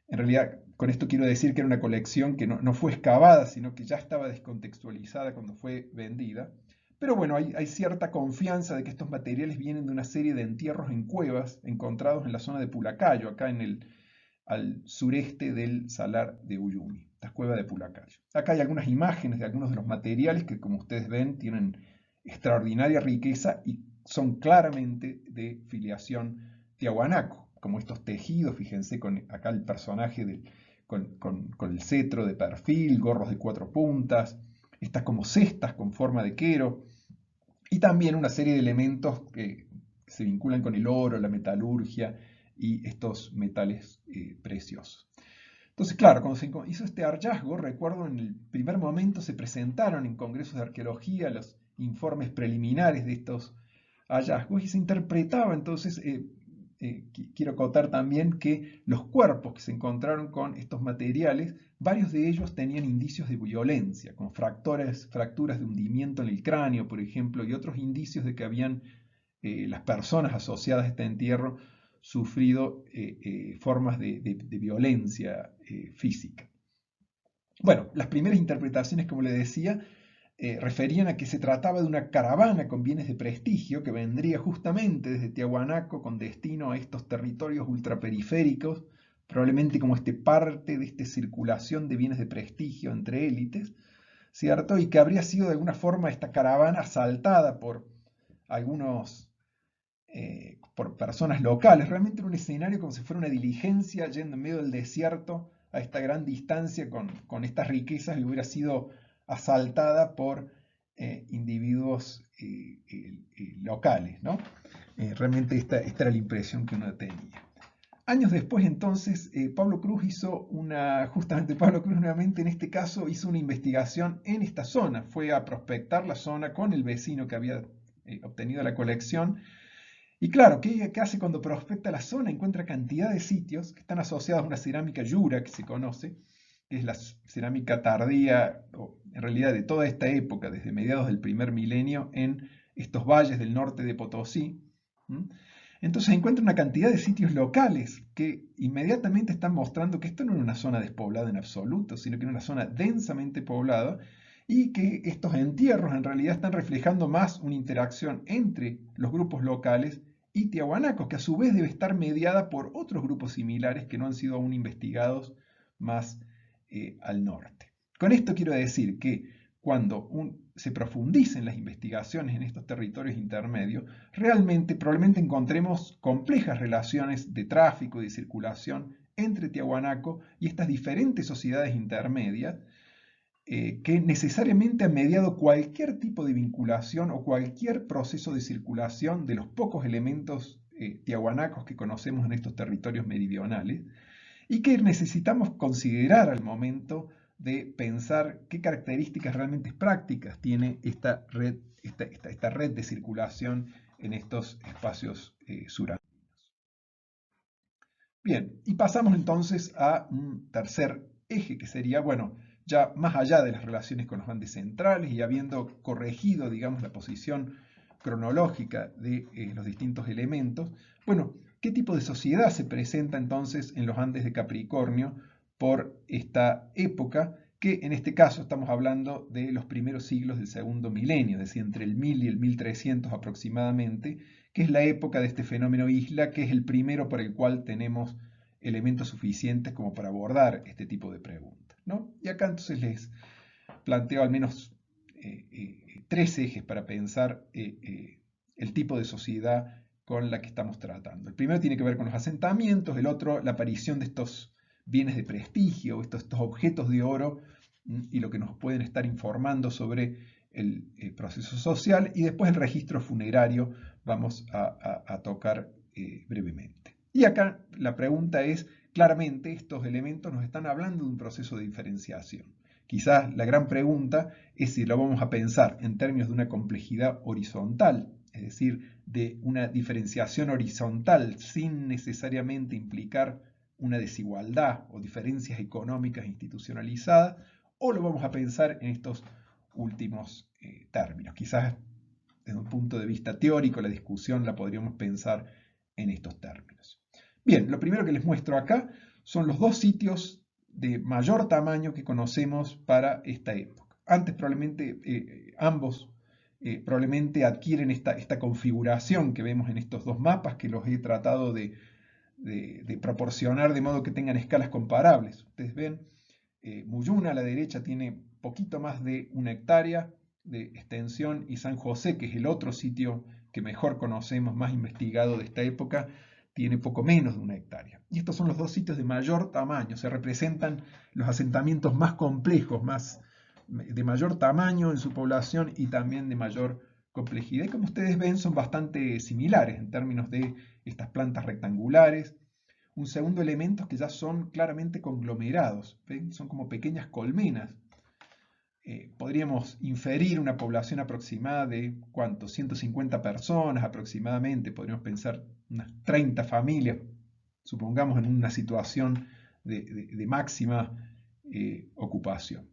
En realidad, con esto quiero decir que era una colección que no fue excavada, sino que ya estaba descontextualizada cuando fue vendida. Pero bueno, hay cierta confianza de que estos materiales vienen de una serie de entierros en cuevas encontrados en la zona de Pulacayo, acá al sureste del Salar de Uyuni, la cueva de Pulacayo. Acá hay algunas imágenes de algunos de los materiales que, como ustedes ven, tienen extraordinaria riqueza y son claramente de filiación tiahuanaco, como estos tejidos, fíjense acá el personaje con el cetro de perfil, gorros de 4 puntas, estas como cestas con forma de quero, y también una serie de elementos que se vinculan con el oro, la metalurgia y estos metales preciosos. Entonces, claro, cuando se hizo este hallazgo, recuerdo en el primer momento se presentaron en congresos de arqueología los informes preliminares de estos hallazgos y se interpretaba entonces, quiero acotar también que los cuerpos que se encontraron con estos materiales, varios de ellos tenían indicios de violencia, con fracturas de hundimiento en el cráneo, por ejemplo, y otros indicios de que habían las personas asociadas a este entierro sufrido formas de violencia física. Bueno, las primeras interpretaciones, como le decía, referían a que se trataba de una caravana con bienes de prestigio que vendría justamente desde Tiahuanaco con destino a estos territorios ultraperiféricos, probablemente como parte de esta circulación de bienes de prestigio entre élites, ¿cierto? Y que habría sido de alguna forma esta caravana asaltada por algunos por personas locales. Realmente era un escenario como si fuera una diligencia yendo en medio del desierto a esta gran distancia con estas riquezas y hubiera sido asaltada por individuos locales, ¿no? Realmente esta era la impresión que uno tenía. Años después, entonces, Pablo Cruz justamente Pablo Cruz nuevamente en este caso hizo una investigación en esta zona, fue a prospectar la zona con el vecino que había obtenido la colección. Y claro, ¿qué hace cuando prospecta la zona? Encuentra cantidad de sitios que están asociados a una cerámica yura que se conoce, que es la cerámica tardía, o en realidad de toda esta época, desde mediados del primer milenio, en estos valles del norte de Potosí. Entonces encuentra una cantidad de sitios locales que inmediatamente están mostrando que esto no era una zona despoblada en absoluto, sino que era una zona densamente poblada y que estos entierros en realidad están reflejando más una interacción entre los grupos locales y tiahuanacos, que a su vez debe estar mediada por otros grupos similares que no han sido aún investigados más al norte. Con esto quiero decir que cuando se profundicen las investigaciones en estos territorios intermedios, realmente probablemente encontremos complejas relaciones de tráfico y de circulación entre Tiahuanaco y estas diferentes sociedades intermedias, que necesariamente han mediado cualquier tipo de vinculación o cualquier proceso de circulación de los pocos elementos tiahuanacos que conocemos en estos territorios meridionales, y que necesitamos considerar al momento de pensar qué características realmente prácticas tiene esta red de circulación en estos espacios surandinos. Bien, y pasamos entonces a un tercer eje que sería, bueno, ya más allá de las relaciones con los Andes centrales y habiendo corregido, digamos, la posición cronológica de los distintos elementos, bueno, ¿qué tipo de sociedad se presenta entonces en los Andes de Capricornio por esta época? Que en este caso estamos hablando de los primeros siglos del segundo milenio, es decir, entre el 1000 y el 1300 aproximadamente, que es la época de este fenómeno isla, que es el primero por el cual tenemos elementos suficientes como para abordar este tipo de preguntas, ¿no? Y acá entonces les planteo al menos tres ejes para pensar el tipo de sociedad con la que estamos tratando. El primero tiene que ver con los asentamientos, el otro la aparición de estos bienes de prestigio, estos objetos de oro y lo que nos pueden estar informando sobre el proceso social, y después el registro funerario vamos a tocar brevemente. Y acá la pregunta es, claramente estos elementos nos están hablando de un proceso de diferenciación. Quizás la gran pregunta es si lo vamos a pensar en términos de una complejidad horizontal, es decir, de una diferenciación horizontal sin necesariamente implicar una desigualdad o diferencias económicas institucionalizadas, o lo vamos a pensar en estos últimos términos. Quizás desde un punto de vista teórico la discusión la podríamos pensar en estos términos. Bien, lo primero que les muestro acá son los dos sitios de mayor tamaño que conocemos para esta época. Antes probablemente ambos probablemente adquieren esta configuración que vemos en estos dos mapas, que los he tratado de proporcionar de modo que tengan escalas comparables. Ustedes ven, Muyuna a la derecha tiene poquito más de 1 hectárea de extensión, y San José, que es el otro sitio que mejor conocemos, más investigado de esta época, tiene poco menos de 1 hectárea. Y estos son los dos sitios de mayor tamaño, se representan los asentamientos más complejos, de mayor tamaño en su población y también de mayor complejidad. Y como ustedes ven, son bastante similares en términos de estas plantas rectangulares. Un segundo elemento es que ya son claramente conglomerados, ¿ven? Son como pequeñas colmenas. Podríamos inferir una población aproximada de, ¿cuánto? 150 personas aproximadamente, podríamos pensar unas 30 familias, supongamos en una situación de máxima ocupación,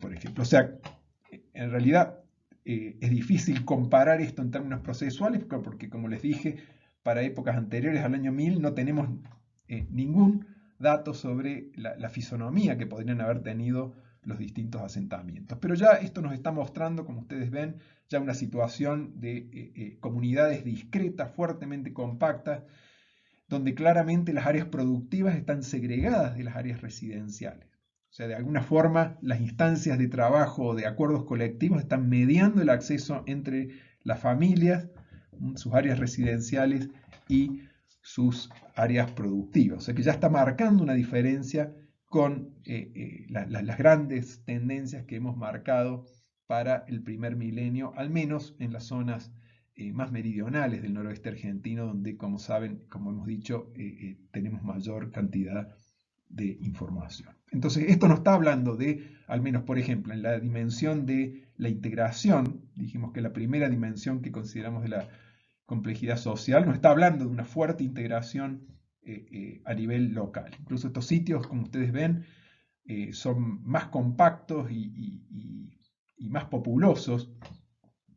por ejemplo. O sea, en realidad es difícil comparar esto en términos procesuales porque, como les dije, para épocas anteriores al año 1000 no tenemos ningún dato sobre la fisonomía que podrían haber tenido los distintos asentamientos. Pero ya esto nos está mostrando, como ustedes ven, ya una situación de comunidades discretas, fuertemente compactas, donde claramente las áreas productivas están segregadas de las áreas residenciales. O sea, de alguna forma, las instancias de trabajo o de acuerdos colectivos están mediando el acceso entre las familias, sus áreas residenciales y sus áreas productivas. O sea que ya está marcando una diferencia con las grandes tendencias que hemos marcado para el primer milenio, al menos en las zonas más meridionales del noroeste argentino, donde, como saben, como hemos dicho, tenemos mayor cantidad de información. Entonces, esto nos está hablando de, al menos por ejemplo, en la dimensión de la integración, dijimos que la primera dimensión que consideramos de la complejidad social, nos está hablando de una fuerte integración a nivel local. Incluso estos sitios, como ustedes ven, son más compactos y más populosos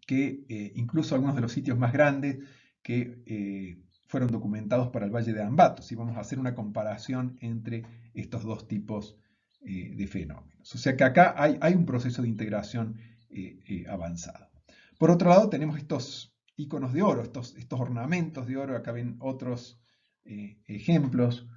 que incluso algunos de los sitios más grandes que fueron documentados para el Valle de Ambato, si vamos a hacer una comparación entre estos dos tipos de fenómenos. O sea que acá hay un proceso de integración avanzado. Por otro lado, tenemos estos iconos de oro, estos ornamentos de oro. Acá ven otros ejemplos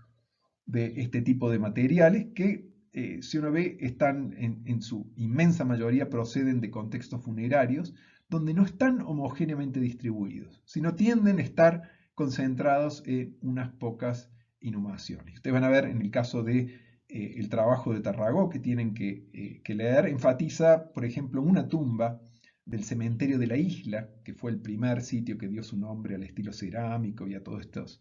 de este tipo de materiales que si uno ve, están en su inmensa mayoría proceden de contextos funerarios donde no están homogéneamente distribuidos, sino tienden a estar concentrados en unas pocas inhumaciones. Ustedes van a ver en el caso de el trabajo de Tarragó que tienen que leer, enfatiza, por ejemplo, una tumba del cementerio de la isla, que fue el primer sitio que dio su nombre al estilo cerámico y a todos estos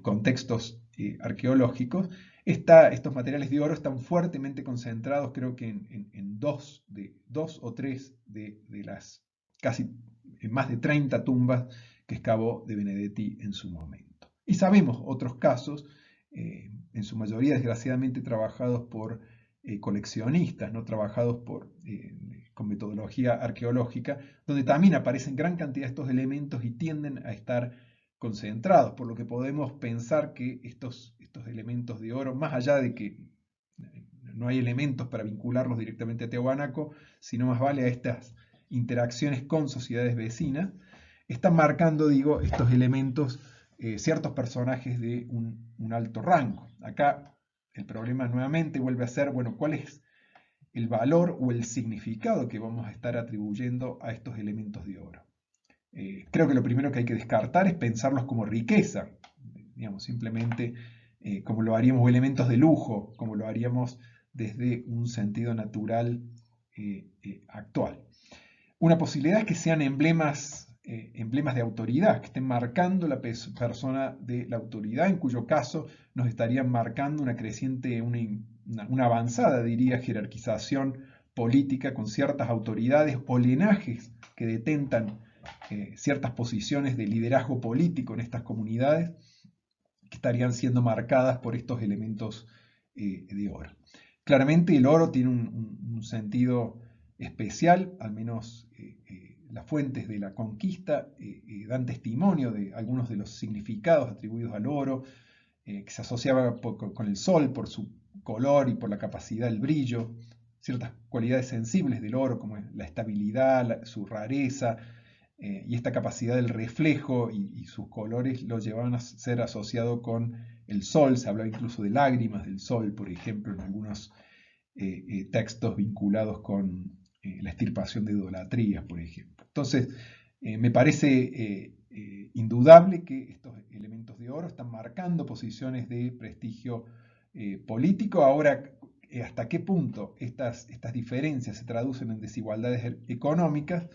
contextos arqueológicos. Estos materiales de oro están fuertemente concentrados, creo que en dos o tres de las casi más de 30 tumbas que excavó de Benedetti en su momento. Y sabemos otros casos, en su mayoría desgraciadamente trabajados por coleccionistas, no trabajados con metodología arqueológica, donde también aparecen gran cantidad de estos elementos y tienden a estar concentrados, por lo que podemos pensar que estos elementos de oro, más allá de que no hay elementos para vincularlos directamente a Tiahuanaco, sino más vale a estas interacciones con sociedades vecinas, están marcando, digo, estos elementos, ciertos personajes de un alto rango. Acá el problema nuevamente vuelve a ser, bueno, ¿cuál es el valor o el significado que vamos a estar atribuyendo a estos elementos de oro? Creo que lo primero que hay que descartar es pensarlos como riqueza, digamos, simplemente como lo haríamos, o elementos de lujo, como lo haríamos desde un sentido natural actual. Una posibilidad es que sean emblemas de autoridad, que estén marcando la persona de la autoridad, en cuyo caso nos estarían marcando una creciente, una avanzada, diría, jerarquización política con ciertas autoridades o linajes que detentan ciertas posiciones de liderazgo político en estas comunidades que estarían siendo marcadas por estos elementos de oro. Claramente el oro tiene un sentido especial, al menos las fuentes de la conquista dan testimonio de algunos de los significados atribuidos al oro, que se asociaba con el sol por su color y por la capacidad del brillo, ciertas cualidades sensibles del oro como la estabilidad, su rareza, y esta capacidad del reflejo y sus colores lo llevaban a ser asociado con el sol. Se hablaba incluso de lágrimas del sol, por ejemplo, en algunos textos vinculados con la extirpación de idolatrías, por ejemplo. Entonces, me parece indudable que estos elementos de oro están marcando posiciones de prestigio político. Ahora, ¿hasta qué punto estas diferencias se traducen en desigualdades económicas?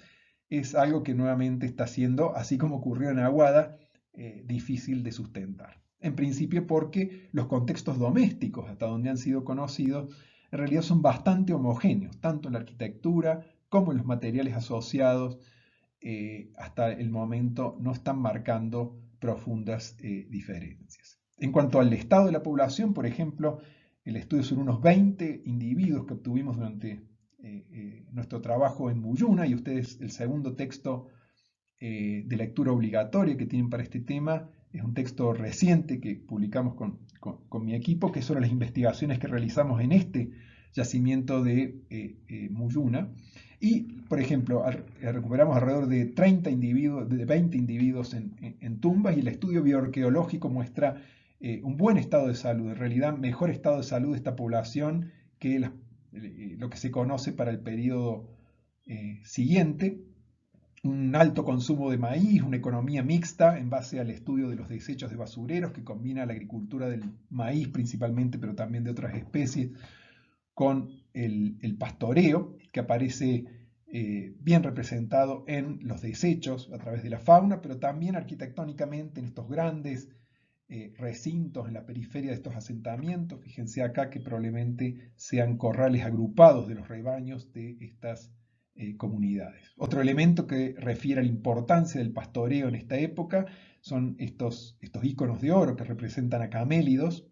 Es algo que nuevamente está siendo, así como ocurrió en Aguada, difícil de sustentar. En principio porque los contextos domésticos, hasta donde han sido conocidos, en realidad son bastante homogéneos, tanto en la arquitectura como en los materiales asociados. Hasta el momento no están marcando profundas diferencias. En cuanto al estado de la población, por ejemplo, el estudio son unos 20 individuos que obtuvimos durante nuestro trabajo en Muyuna, y ustedes el segundo texto de lectura obligatoria que tienen para este tema es un texto reciente que publicamos con mi equipo, que son las investigaciones que realizamos en este yacimiento de Muyuna. Y, por ejemplo, recuperamos alrededor de 30 individuos, de 20 individuos en tumbas, y el estudio bioarqueológico muestra un buen estado de salud, en realidad mejor estado de salud de esta población que lo que se conoce para el periodo siguiente. Un alto consumo de maíz, una economía mixta en base al estudio de los desechos de basureros que combina la agricultura del maíz principalmente, pero también de otras especies, con el pastoreo, que aparece bien representado en los desechos a través de la fauna, pero también arquitectónicamente en estos grandes recintos en la periferia de estos asentamientos. Fíjense acá que probablemente sean corrales agrupados de los rebaños de estas comunidades. Otro elemento que refiere a la importancia del pastoreo en esta época son estos íconos de oro que representan a camélidos,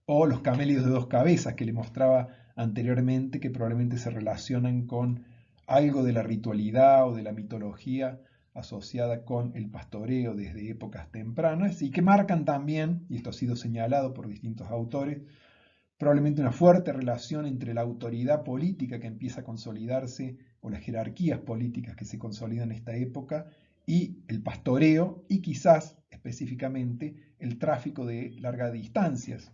o los camélidos de dos cabezas que le mostraba anteriormente, que probablemente se relacionan con algo de la ritualidad o de la mitología asociada con el pastoreo desde épocas tempranas, y que marcan también, y esto ha sido señalado por distintos autores, probablemente una fuerte relación entre la autoridad política que empieza a consolidarse, o las jerarquías políticas que se consolidan en esta época, y el pastoreo, y quizás específicamente el tráfico de largas distancias,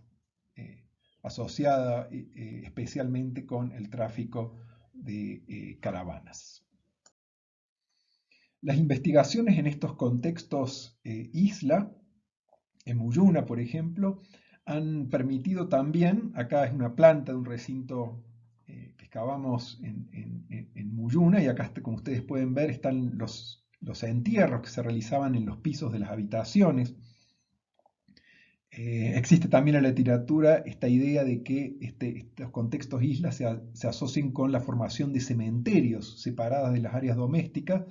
asociada especialmente con el tráfico de caravanas. Las investigaciones en estos contextos isla, en Muyuna, por ejemplo, han permitido también, acá es una planta de un recinto que excavamos en Muyuna, y acá, como ustedes pueden ver, están los entierros que se realizaban en los pisos de las habitaciones. Existe también en la literatura esta idea de que estos contextos islas se asocien con la formación de cementerios separadas de las áreas domésticas,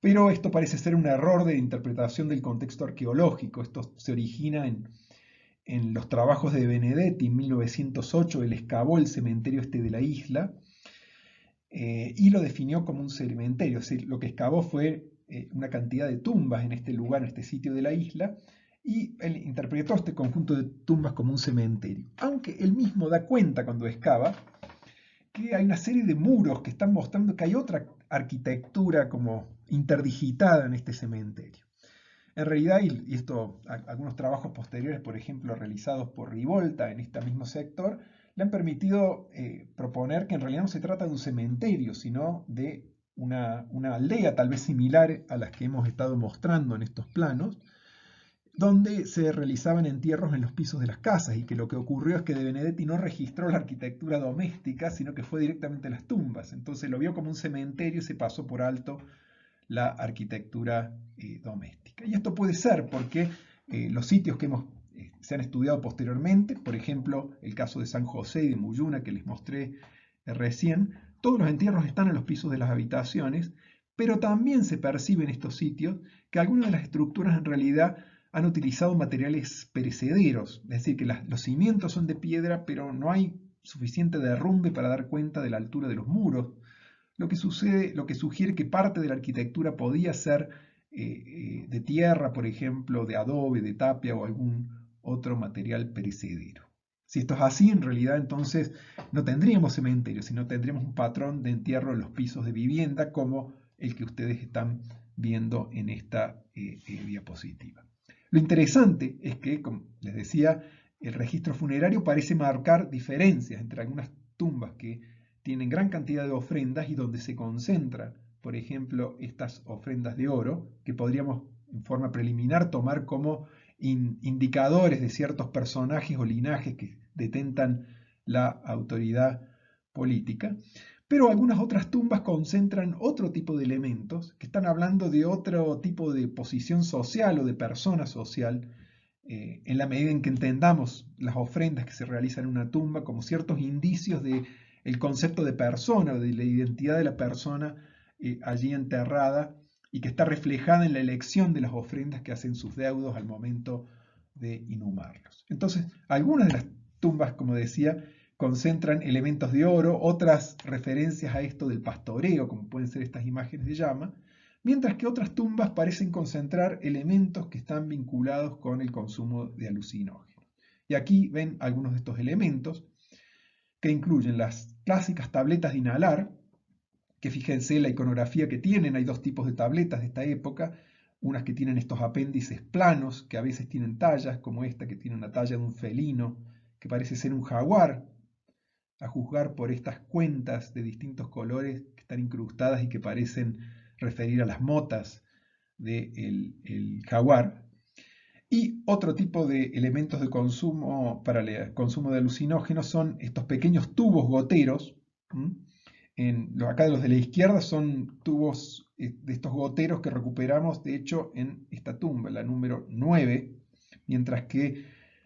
pero esto parece ser un error de interpretación del contexto arqueológico. Esto se origina en los trabajos de Benedetti en 1908. Él excavó el cementerio de la isla y lo definió como un cementerio. Es decir, lo que excavó fue una cantidad de tumbas en este lugar, en este sitio de la isla, y él interpretó este conjunto de tumbas como un cementerio. Aunque él mismo da cuenta cuando excava que hay una serie de muros que están mostrando que hay otra arquitectura como interdigitada en este cementerio. En realidad, y esto, algunos trabajos posteriores, por ejemplo, realizados por Rivolta en este mismo sector, le han permitido proponer que en realidad no se trata de un cementerio, sino de una aldea tal vez similar a las que hemos estado mostrando en estos planos, donde se realizaban entierros en los pisos de las casas, y que lo que ocurrió es que De Benedetti no registró la arquitectura doméstica, sino que fue directamente a las tumbas. Entonces lo vio como un cementerio y se pasó por alto la arquitectura doméstica. Y esto puede ser porque los sitios que se han estudiado posteriormente, por ejemplo, el caso de San José y de Muyuna que les mostré recién, todos los entierros están en los pisos de las habitaciones, pero también se percibe en estos sitios que algunas de las estructuras en realidad han utilizado materiales perecederos, es decir, que los cimientos son de piedra, pero no hay suficiente derrumbe para dar cuenta de la altura de los muros, lo que sugiere que parte de la arquitectura podía ser de tierra, por ejemplo, de adobe, de tapia o algún otro material perecedero. Si esto es así, en realidad entonces no tendríamos cementerios, sino tendríamos un patrón de entierro en los pisos de vivienda como el que ustedes están viendo en esta diapositiva. Lo interesante es que, como les decía, el registro funerario parece marcar diferencias entre algunas tumbas que tienen gran cantidad de ofrendas y donde se concentra, por ejemplo, estas ofrendas de oro, que podríamos en forma preliminar tomar como indicadores de ciertos personajes o linajes que detentan la autoridad política. Pero algunas otras tumbas concentran otro tipo de elementos que están hablando de otro tipo de posición social o de persona social, en la medida en que entendamos las ofrendas que se realizan en una tumba como ciertos indicios de el concepto de persona, de la identidad de la persona allí enterrada, y que está reflejada en la elección de las ofrendas que hacen sus deudos al momento de inhumarlos. Entonces, algunas de las tumbas, como decía, concentran elementos de oro, otras referencias a esto del pastoreo, como pueden ser estas imágenes de llama, mientras que otras tumbas parecen concentrar elementos que están vinculados con el consumo de alucinógenos. Y aquí ven algunos de estos elementos, que incluyen las clásicas tabletas de inhalar, que fíjense la iconografía que tienen. Hay dos tipos de tabletas de esta época, unas que tienen estos apéndices planos, que a veces tienen tallas, como esta que tiene una talla de un felino, que parece ser un jaguar, a juzgar por estas cuentas de distintos colores que están incrustadas y que parecen referir a las motas del jaguar. Y otro tipo de elementos de consumo para el consumo de alucinógenos son estos pequeños tubos goteros. Acá los de la izquierda son tubos de estos goteros que recuperamos, de hecho, en esta tumba, la número 9, mientras que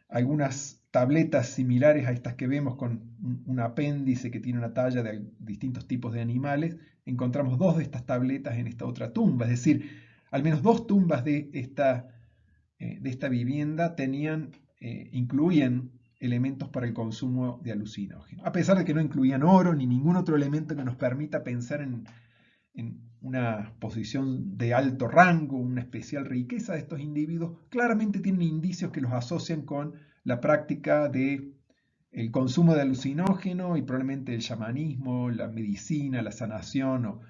algunas tabletas similares a estas que vemos con un apéndice que tiene una talla de distintos tipos de animales, encontramos dos de estas tabletas en esta otra tumba. Es decir, al menos dos tumbas de esta vivienda incluían elementos para el consumo de alucinógenos, a pesar de que no incluían oro ni ningún otro elemento que nos permita pensar en una posición de alto rango, una especial riqueza de estos individuos. Claramente tienen indicios que los asocian con la práctica de el consumo de alucinógeno y probablemente el chamanismo, la medicina, la sanación o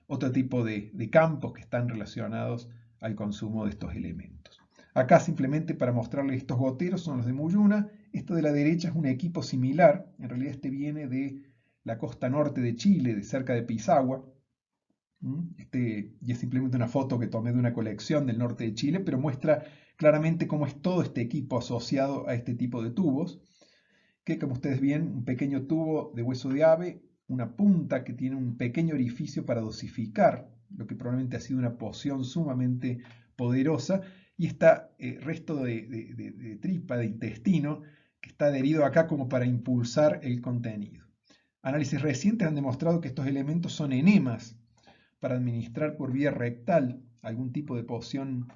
otro tipo de campos que están relacionados al consumo de estos elementos. Acá simplemente para mostrarles estos goteros son los de Muyuna. Esto de la derecha es un equipo similar, en realidad este viene de la costa norte de Chile, de cerca de Pisagua. Y es simplemente una foto que tomé de una colección del norte de Chile, pero muestra claramente cómo es todo este equipo asociado a este tipo de tubos, que como ustedes ven, un pequeño tubo de hueso de ave, una punta que tiene un pequeño orificio para dosificar lo que probablemente ha sido una poción sumamente poderosa, y resto de tripa, de intestino, que está adherido acá como para impulsar el contenido. Análisis recientes han demostrado que estos elementos son enemas para administrar por vía rectal algún tipo de poción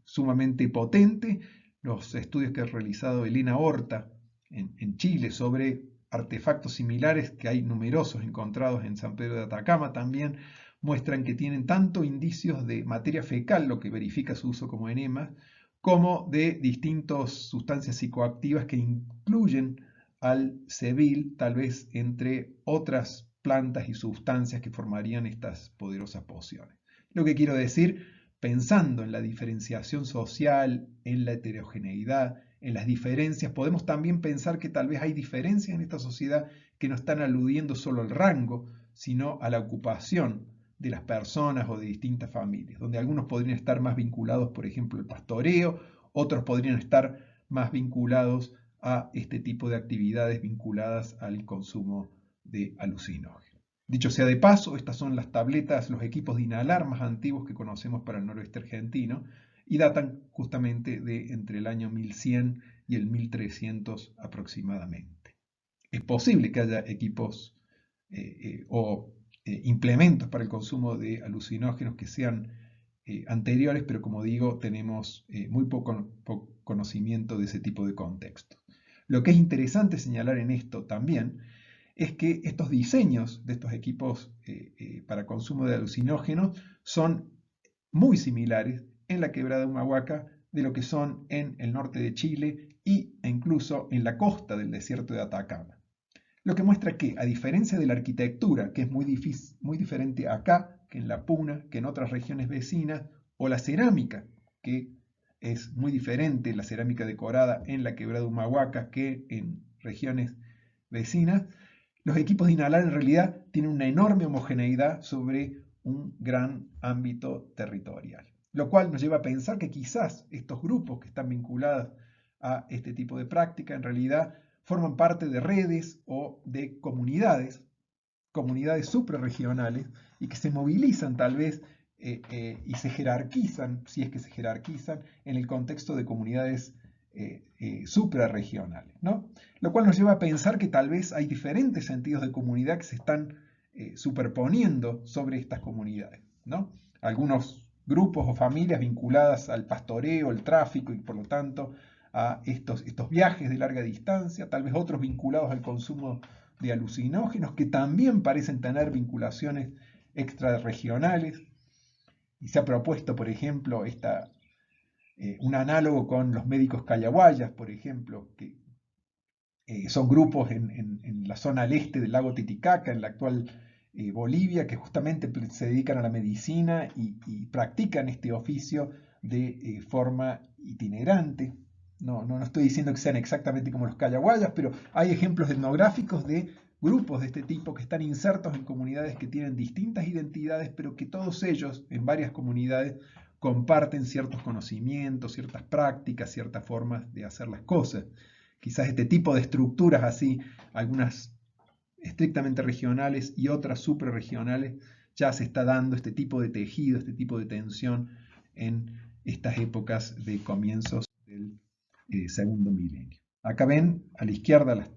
sumamente potente. Los estudios que ha realizado Elena Horta en Chile sobre artefactos similares, que hay numerosos encontrados en San Pedro de Atacama también, muestran que tienen tanto indicios de materia fecal, lo que verifica su uso como enema, como de distintas sustancias psicoactivas que incluyen al cebil, tal vez entre otras plantas y sustancias que formarían estas poderosas pociones. Lo que quiero decir, pensando en la diferenciación social, en la heterogeneidad, en las diferencias, podemos también pensar que tal vez hay diferencias en esta sociedad que no están aludiendo solo al rango, sino a la ocupación de las personas o de distintas familias, donde algunos podrían estar más vinculados, por ejemplo, al pastoreo, otros podrían estar más vinculados a este tipo de actividades vinculadas al consumo de alucinógenos. Dicho sea de paso, estas son las tabletas, los equipos de inhalar más antiguos que conocemos para el noroeste argentino y datan justamente de entre el año 1100 y el 1300 aproximadamente. Es posible que haya equipos o implementos para el consumo de alucinógenos que sean anteriores, pero como digo, tenemos muy poco conocimiento de ese tipo de contexto. Lo que es interesante señalar en esto también es que estos diseños de estos equipos para consumo de alucinógenos son muy similares en la quebrada de Humahuaca de lo que son en el norte de Chile e incluso en la costa del desierto de Atacama. Lo que muestra que, a diferencia de la arquitectura, que es muy diferente acá que en la Puna, que en otras regiones vecinas, o la cerámica, que es muy diferente la cerámica decorada en la quebrada de Humahuaca que en regiones vecinas, los equipos de inhalar en realidad tienen una enorme homogeneidad sobre un gran ámbito territorial, lo cual nos lleva a pensar que quizás estos grupos que están vinculados a este tipo de práctica en realidad forman parte de redes o de comunidades suprarregionales y que se movilizan tal vez y se jerarquizan, si es que se jerarquizan, en el contexto de comunidades suprarregionales, ¿no? Lo cual nos lleva a pensar que tal vez hay diferentes sentidos de comunidad que se están superponiendo sobre estas comunidades, ¿no? Algunos grupos o familias vinculadas al pastoreo, el tráfico y por lo tanto a estos viajes de larga distancia, tal vez otros vinculados al consumo de alucinógenos que también parecen tener vinculaciones extrarregionales. Y se ha propuesto, por ejemplo, un análogo con los médicos cayaguayas, por ejemplo, que son grupos en la zona al este del lago Titicaca, en la actual Bolivia, que justamente se dedican a la medicina y practican este oficio de forma itinerante. No estoy diciendo que sean exactamente como los cayaguayas, pero hay ejemplos etnográficos de grupos de este tipo que están insertos en comunidades que tienen distintas identidades, pero que todos ellos, en varias comunidades, comparten ciertos conocimientos, ciertas prácticas, ciertas formas de hacer las cosas. Quizás este tipo de estructuras así, algunas estrictamente regionales y otras suprarregionales, ya se está dando este tipo de tejido, este tipo de tensión en estas épocas de comienzos del segundo milenio. Acá ven a la izquierda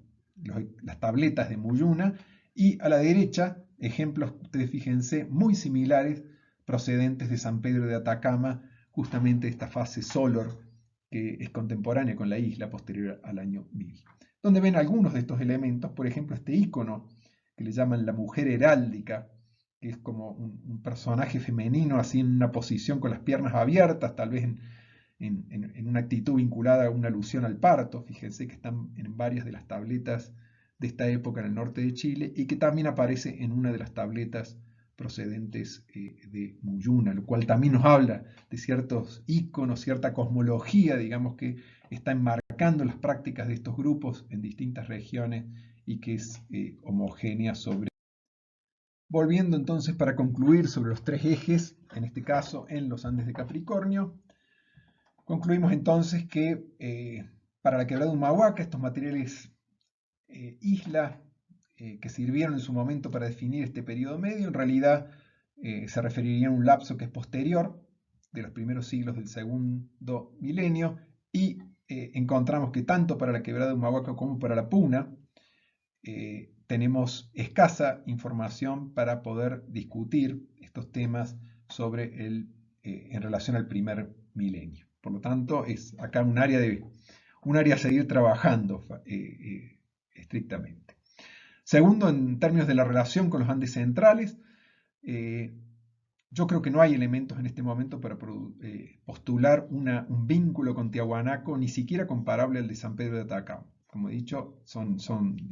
las tabletas de Muyuna y a la derecha ejemplos, ustedes fíjense, muy similares procedentes de San Pedro de Atacama, justamente esta fase Solor que es contemporánea con la isla posterior al año 1000, donde ven algunos de estos elementos, por ejemplo este ícono que le llaman la mujer heráldica, que es como un personaje femenino así en una posición con las piernas abiertas, tal vez en una actitud vinculada a una alusión al parto. Fíjense que están en varias de las tabletas de esta época en el norte de Chile y que también aparece en una de las tabletas procedentes de Muyuna, lo cual también nos habla de ciertos íconos, cierta cosmología, digamos, que está enmarcada marcando las prácticas de estos grupos en distintas regiones y que es homogénea sobre... Volviendo entonces para concluir sobre los tres ejes, en este caso en los Andes de Capricornio, concluimos entonces que para la quebrada de Humahuaca estos materiales isla que sirvieron en su momento para definir este periodo medio, en realidad se referirían a un lapso que es posterior, de los primeros siglos del segundo milenio, y encontramos que tanto para la quebrada de Humahuaca como para la Puna tenemos escasa información para poder discutir estos temas sobre en relación al primer milenio. Por lo tanto, es acá un área a seguir trabajando estrictamente. Segundo, en términos de la relación con los Andes centrales, yo creo que no hay elementos en este momento para postular un vínculo con Tiahuanaco ni siquiera comparable al de San Pedro de Atacama. Como he dicho,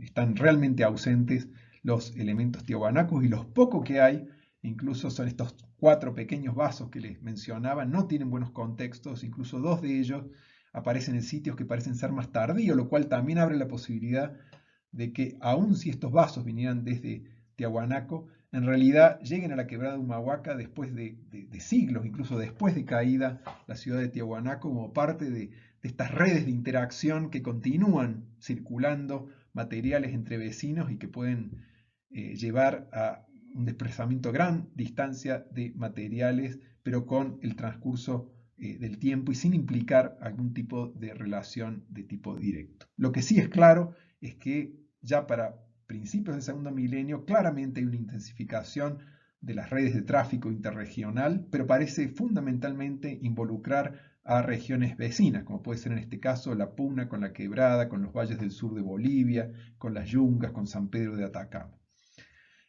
están realmente ausentes los elementos tiahuanacos y los pocos que hay, incluso son estos 4 pequeños vasos que les mencionaba, no tienen buenos contextos, incluso 2 de ellos aparecen en sitios que parecen ser más tardíos, lo cual también abre la posibilidad de que aun si estos vasos vinieran desde Tiahuanaco, en realidad lleguen a la quebrada de Humahuaca después de siglos, incluso después de caída la ciudad de Tiahuanaco, como parte de estas redes de interacción que continúan circulando materiales entre vecinos y que pueden llevar a un desplazamiento a gran distancia de materiales, pero con el transcurso del tiempo y sin implicar algún tipo de relación de tipo directo. Lo que sí es claro es que ya para principios del segundo milenio claramente hay una intensificación de las redes de tráfico interregional, pero parece fundamentalmente involucrar a regiones vecinas, como puede ser en este caso la Puna con la Quebrada, con los valles del sur de Bolivia, con las Yungas, con San Pedro de Atacama.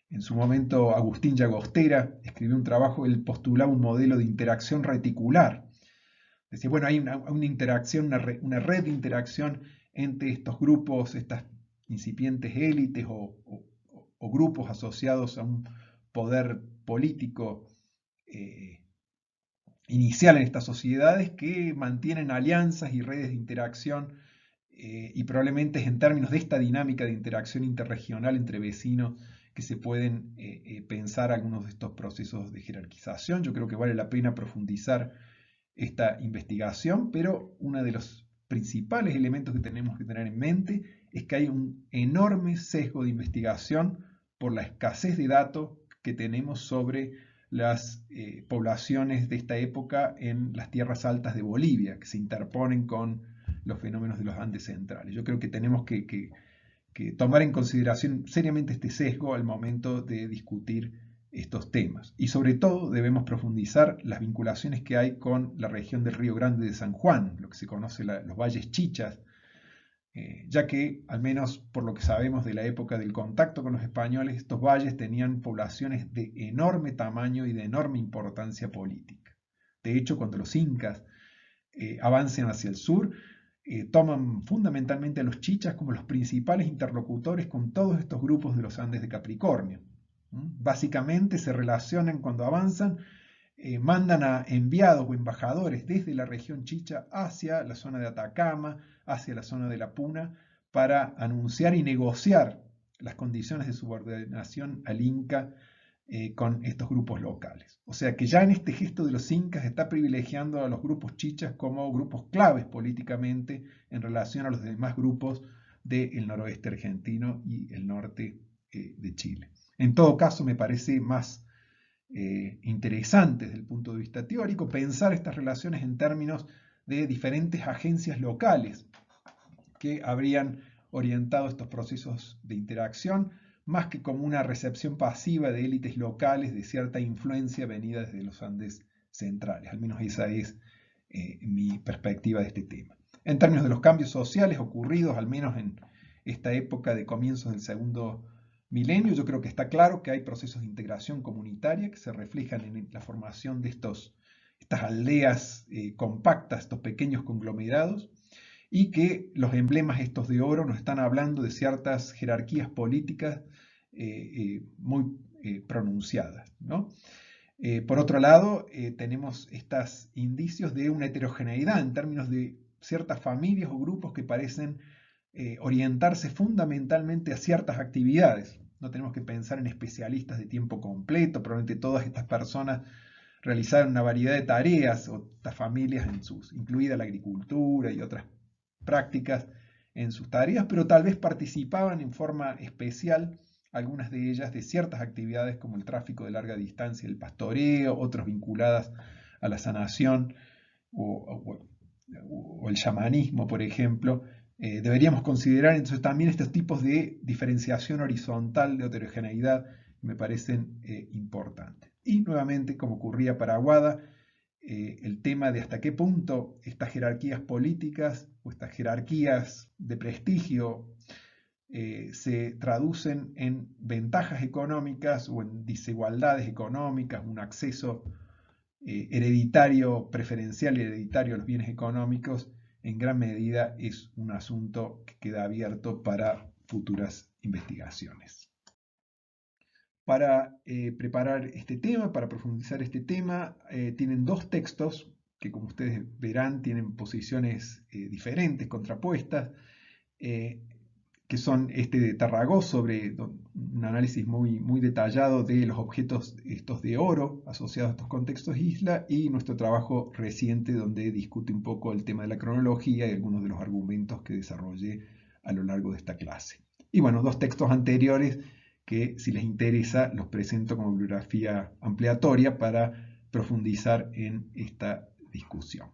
En su momento, Agustín Llagostera escribió un trabajo, él postulaba un modelo de interacción reticular. Decía, bueno, hay una interacción, una red de interacción entre estos grupos, estas incipientes élites o grupos asociados a un poder político inicial en estas sociedades que mantienen alianzas y redes de interacción y probablemente es en términos de esta dinámica de interacción interregional entre vecinos que se pueden pensar algunos de estos procesos de jerarquización. Yo creo que vale la pena profundizar esta investigación, pero uno de los principales elementos que tenemos que tener en mente es que hay un enorme sesgo de investigación por la escasez de datos que tenemos sobre las poblaciones de esta época en las tierras altas de Bolivia, que se interponen con los fenómenos de los Andes centrales. Yo creo que tenemos que tomar en consideración seriamente este sesgo al momento de discutir estos temas. Y sobre todo debemos profundizar las vinculaciones que hay con la región del Río Grande de San Juan, lo que se conoce los valles chichas, ya que, al menos por lo que sabemos de la época del contacto con los españoles, estos valles tenían poblaciones de enorme tamaño y de enorme importancia política. De hecho, cuando los incas avancen hacia el sur, toman fundamentalmente a los chichas como los principales interlocutores con todos estos grupos de los Andes de Capricornio. Básicamente se relacionan cuando avanzan, mandan a enviados o embajadores desde la región chicha hacia la zona de Atacama, hacia la zona de la Puna, para anunciar y negociar las condiciones de subordinación al Inca con estos grupos locales. O sea que ya en este gesto de los incas está privilegiando a los grupos chichas como grupos claves políticamente en relación a los demás grupos del noroeste argentino y el norte de Chile. En todo caso, me parece más interesante desde el punto de vista teórico pensar estas relaciones en términos de diferentes agencias locales que habrían orientado estos procesos de interacción, más que como una recepción pasiva de élites locales de cierta influencia venida desde los Andes centrales. Al menos esa es mi perspectiva de este tema. En términos de los cambios sociales ocurridos, al menos en esta época de comienzos del segundo milenio, yo creo que está claro que hay procesos de integración comunitaria que se reflejan en la formación de estas aldeas compactas, estos pequeños conglomerados, y que los emblemas estos de oro nos están hablando de ciertas jerarquías políticas muy pronunciadas, ¿no? Por otro lado, tenemos estos indicios de una heterogeneidad en términos de ciertas familias o grupos que parecen orientarse fundamentalmente a ciertas actividades. No tenemos que pensar en especialistas de tiempo completo, probablemente todas estas personas realizaron una variedad de tareas, o estas familias, incluida la agricultura y otras prácticas en sus tareas, pero tal vez participaban en forma especial, algunas de ellas, de ciertas actividades como el tráfico de larga distancia, el pastoreo, otras vinculadas a la sanación o el chamanismo, por ejemplo. Deberíamos considerar entonces también estos tipos de diferenciación horizontal, de heterogeneidad, me parecen importantes. Y nuevamente, como ocurría para Aguada, el tema de hasta qué punto estas jerarquías políticas o estas jerarquías de prestigio se traducen en ventajas económicas o en desigualdades económicas, un acceso hereditario, preferencial y hereditario a los bienes económicos, en gran medida es un asunto que queda abierto para futuras investigaciones. Para preparar este tema, para profundizar este tema, tienen dos textos que, como ustedes verán, tienen posiciones diferentes, contrapuestas, que son este de Tarragó sobre un análisis muy detallado de los objetos estos de oro asociados a estos contextos isla, y nuestro trabajo reciente donde discute un poco el tema de la cronología y algunos de los argumentos que desarrollé a lo largo de esta clase. Y bueno, dos textos anteriores que, si les interesa, los presento como bibliografía ampliatoria para profundizar en esta discusión.